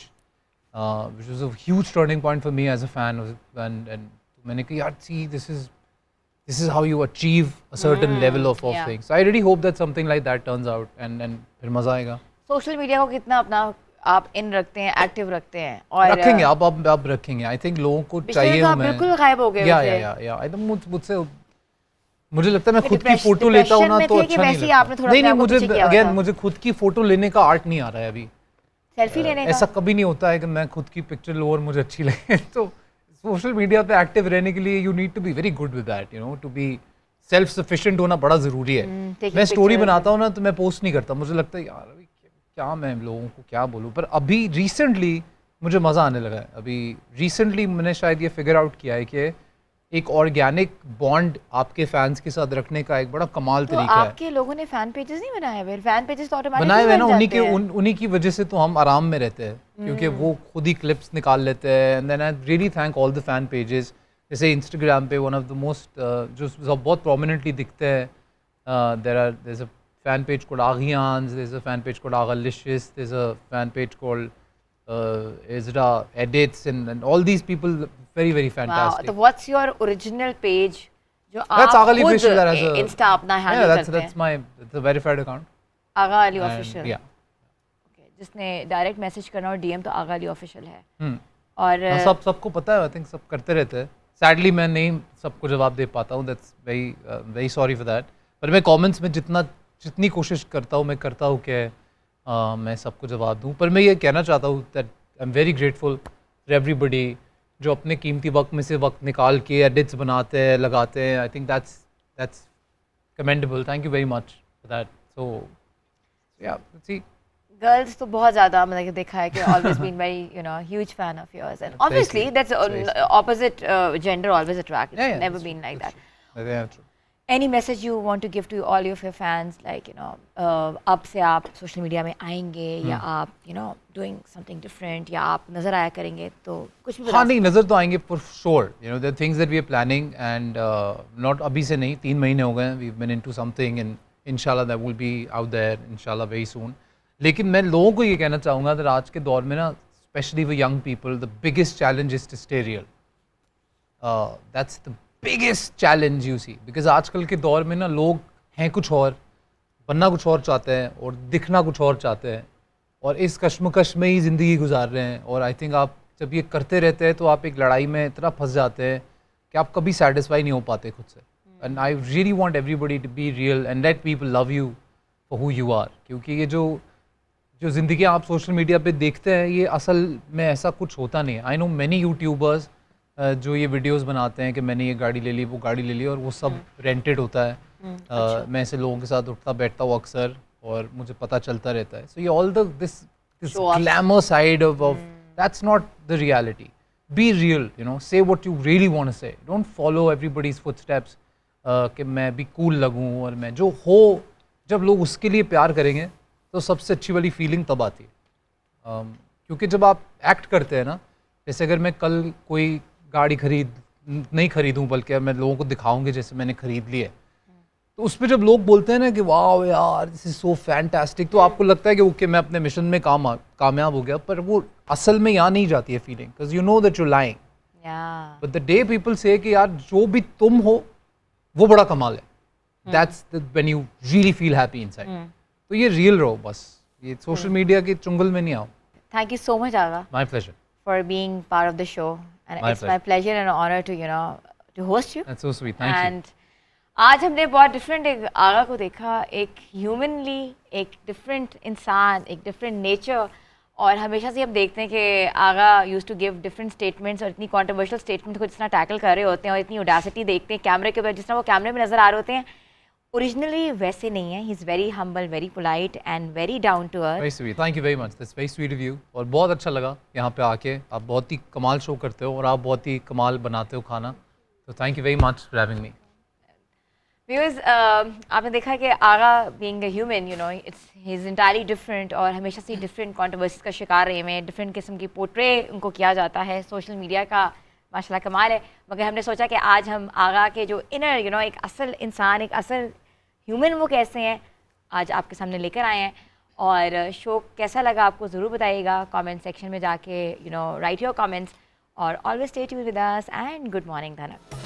which was a huge turning point for me as a fan, and मैंने कहा यार see this is how you achieve a certain level of things. So I really hope that something like that turns out and फिर मज़ा आएगा। Social media को कितना अपना आप इन रखते हैं, एक्टिव रखते हैं और रखेंगे अब रखेंगे। आई थिंक लोगों को चाहिए तो आप बिल्कुल गायब हो गए थे। आई थिंक मुझसे मुझे लगता है मैं खुद की फोटो लेता हूँ ना तो अच्छा नहीं लगता। नहीं मुझे अगेन मुझे खुद की फोटो लेने का आर्ट नहीं आ रहा है अभी। सेल्फी लेने का ऐसा कभी नहीं होता है कि मैं खुद की पिक्चर लो और मुझे अच्छी लगे। तो सोशल मीडिया पे एक्टिव रहने के लिए you need to be very good with that, you know, to be self sufficient होना बड़ा ज़रूरी है। मैं स्टोरी बनाता हूँ ना तो मैं पोस्ट नहीं करता, मुझे लगता है यार अभी क्या मैं लोगों को क्या बोलूँ। पर अभी रिसेंटली मुझे मज़ा आने लगा है। अभी रिसेंटली मैंने शायद ये फिगर आउट किया है कि एक ऑर्गेनिक बॉन्ड आपके फैंस के साथ रखने का एक बड़ा कमाल तो तरीका है। आपके लोगों ने फैन पेजेस नहीं बनाए हुए? फैन पेजेस तो ऑटोमेटिकली बनाए हुए ना, बन उन्हीं की वजह से तो हम आराम में रहते हैं, क्योंकि वो खुद ही क्लिप्स निकाल लेते हैं। And then I really thank all the fan pages. जैसे इंस्टाग्राम पे वन ऑफ द मोस्ट जो बहुत प्रोमिनेंटली दिखते हैं, there is a fan page called Aghians, there is a fan page called Aghalicious, there is a fan page called Izra edits and all these people very fantastic. Wow, so what's your original page जो That's आप Agali खुद Official as a Insta अपना handle करते हैं? that's a verified account. Agha Ali official. Yeah. Okay, जिसने direct message करना और DM तो आगा अली ऑफिशियल है। और सबको पता है, आई थिंक सब करते रहते हैं। सैडली मैं नहीं सबको जवाब दे पाता हूँ, that's very sorry for that. पर मैं कमेंट्स में जितनी कोशिश करता हूँ कि मैं सबको जवाब दूं। पर मैं ये कहना चाहता हूँ that I am very grateful for everybody जो अपने कीमती वक्त में से वक्त निकाल के एडिट्स बनाते हैं, लगाते हैं। I think that's commendable. Thank you very much for that. So yeah see girls तो बहुत ज़्यादा मतलब देखा है कि always been very you know huge fan of yours and obviously that's opposite gender always attract, never been like that. Any message you want to give to all of your fans, like you know, अब से आप social media में आएंगे या आप you know doing something different या आप नज़र आया करेंगे तो कुछ भी? हाँ नहीं, नज़र तो आएंगे for sure. You know, there are things that we are planning and not अभी से नहीं, 3 महीने हो गए, we've been into something and inshallah that will be out there inshallah very soon. लेकिन मैं लोगों को ये कहना चाहूँगा कि आज के दौर में ना, especially for young people, the biggest challenge is to stay real. That's the biggest challenge you see, because आजकल के दौर में ना लोग हैं कुछ और, बनना कुछ और चाहते हैं और दिखना कुछ और चाहते हैं और इस कश्मकश में ही ज़िंदगी गुजार रहे हैं। और आई थिंक आप जब ये करते रहते हैं तो आप एक लड़ाई में इतना फंस जाते हैं कि आप कभी सेटिस्फाई नहीं हो पाते खुद से। And I really want everybody to be real and let people love you for who you are, क्योंकि ये जो ज़िंदगी आप सोशल मीडिया पे देखते हैं ये असल में ऐसा कुछ होता नहीं है। आई नो मैनी यूट्यूबर्स जो ये वीडियोस बनाते हैं कि मैंने ये गाड़ी ले ली, वो गाड़ी ले ली, और वो सब रेंटेड होता है। मैं ऐसे लोगों के साथ उठता बैठता हूँ अक्सर और मुझे पता चलता रहता है। सो ये all this glamour side of that's not the reality. Be real, you know, say what you really want to say, don't follow everybody's footsteps कि मैं भी कूल लगूँ। और मैं जो हो, जब लोग उसके लिए प्यार करेंगे तो सबसे अच्छी वाली फीलिंग तब आती है। क्योंकि जब आप एक्ट करते हैं ना, जैसे अगर मैं कल कोई गाड़ी नहीं खरीदूं बल्कि मैं लोगों को दिखाऊंगे जैसे मैंने खरीद ली है, तो उस पर जब लोग बोलते हैं ना कि वाह यार दिस इज सो फैंटास्टिक, तो आपको लगता है कि ओके मैं अपने मिशन में कामयाब हो गया। पर वो असल में यहाँ नहीं जाती है feeling, because you know that you lying. But the day people से कि यार जो भी तुम हो वो बड़ा कमाल है, that's when you really feel happy inside. तो ये रियल रहो बस, ये सोशल मीडिया के चुंगल में नहीं आओ। Thank you so much Agha, my pleasure, for being part of the show, and my it's my pleasure and honor to you know to host you. That's so sweet. Thank and आज हमने बहुत different एक आगा को देखा, एक humanly, एक different इंसान, एक डिफरेंट नेचर। और हमेशा से हम देखते हैं कि Agha used to give different statements, और इतनी कॉन्ट्रोवर्शियल स्टेटमेंट को जिस तरह टैकल कर रहे होते हैं और इतनी ऑडेसिटी देखते हैं कैमरे के ऊपर, जिस तरह वो कैमरे में नजर आ रहे होते हैं, ओरिजिनली वैसे नहीं है। He is very humble, very polite and very down to earth. Very sweet, thank you very much, that's very sweet of you. और बहुत अच्छा लगा यहाँ पे आके, आप बहुत ही कमाल शो करते हो और आप बहुत ही कमाल बनाते हो खाना, तो thank you very much for having me. Viewers, आपने देखा कि Agha being a human, you know, it's he is entirely different और हमेशा से डिफरेंट कंट्रोवर्सीज का शिकार रहे हैं। डिफरेंट किस्म की पोर्ट्रे उनको किया जाता है, सोशल मीडिया का माशाल्लाह कमाल है। मगर हमने सोचा कि आज हम आगा के जो इनर, यू नो, एक असल इंसान, एक असल ह्यूमन वो कैसे हैं, आज आपके सामने लेकर आए हैं। और शो कैसा लगा आपको ज़रूर बताइएगा कमेंट सेक्शन में जाके, you know, write your comments. और always stay tuned with us and good morning धनक।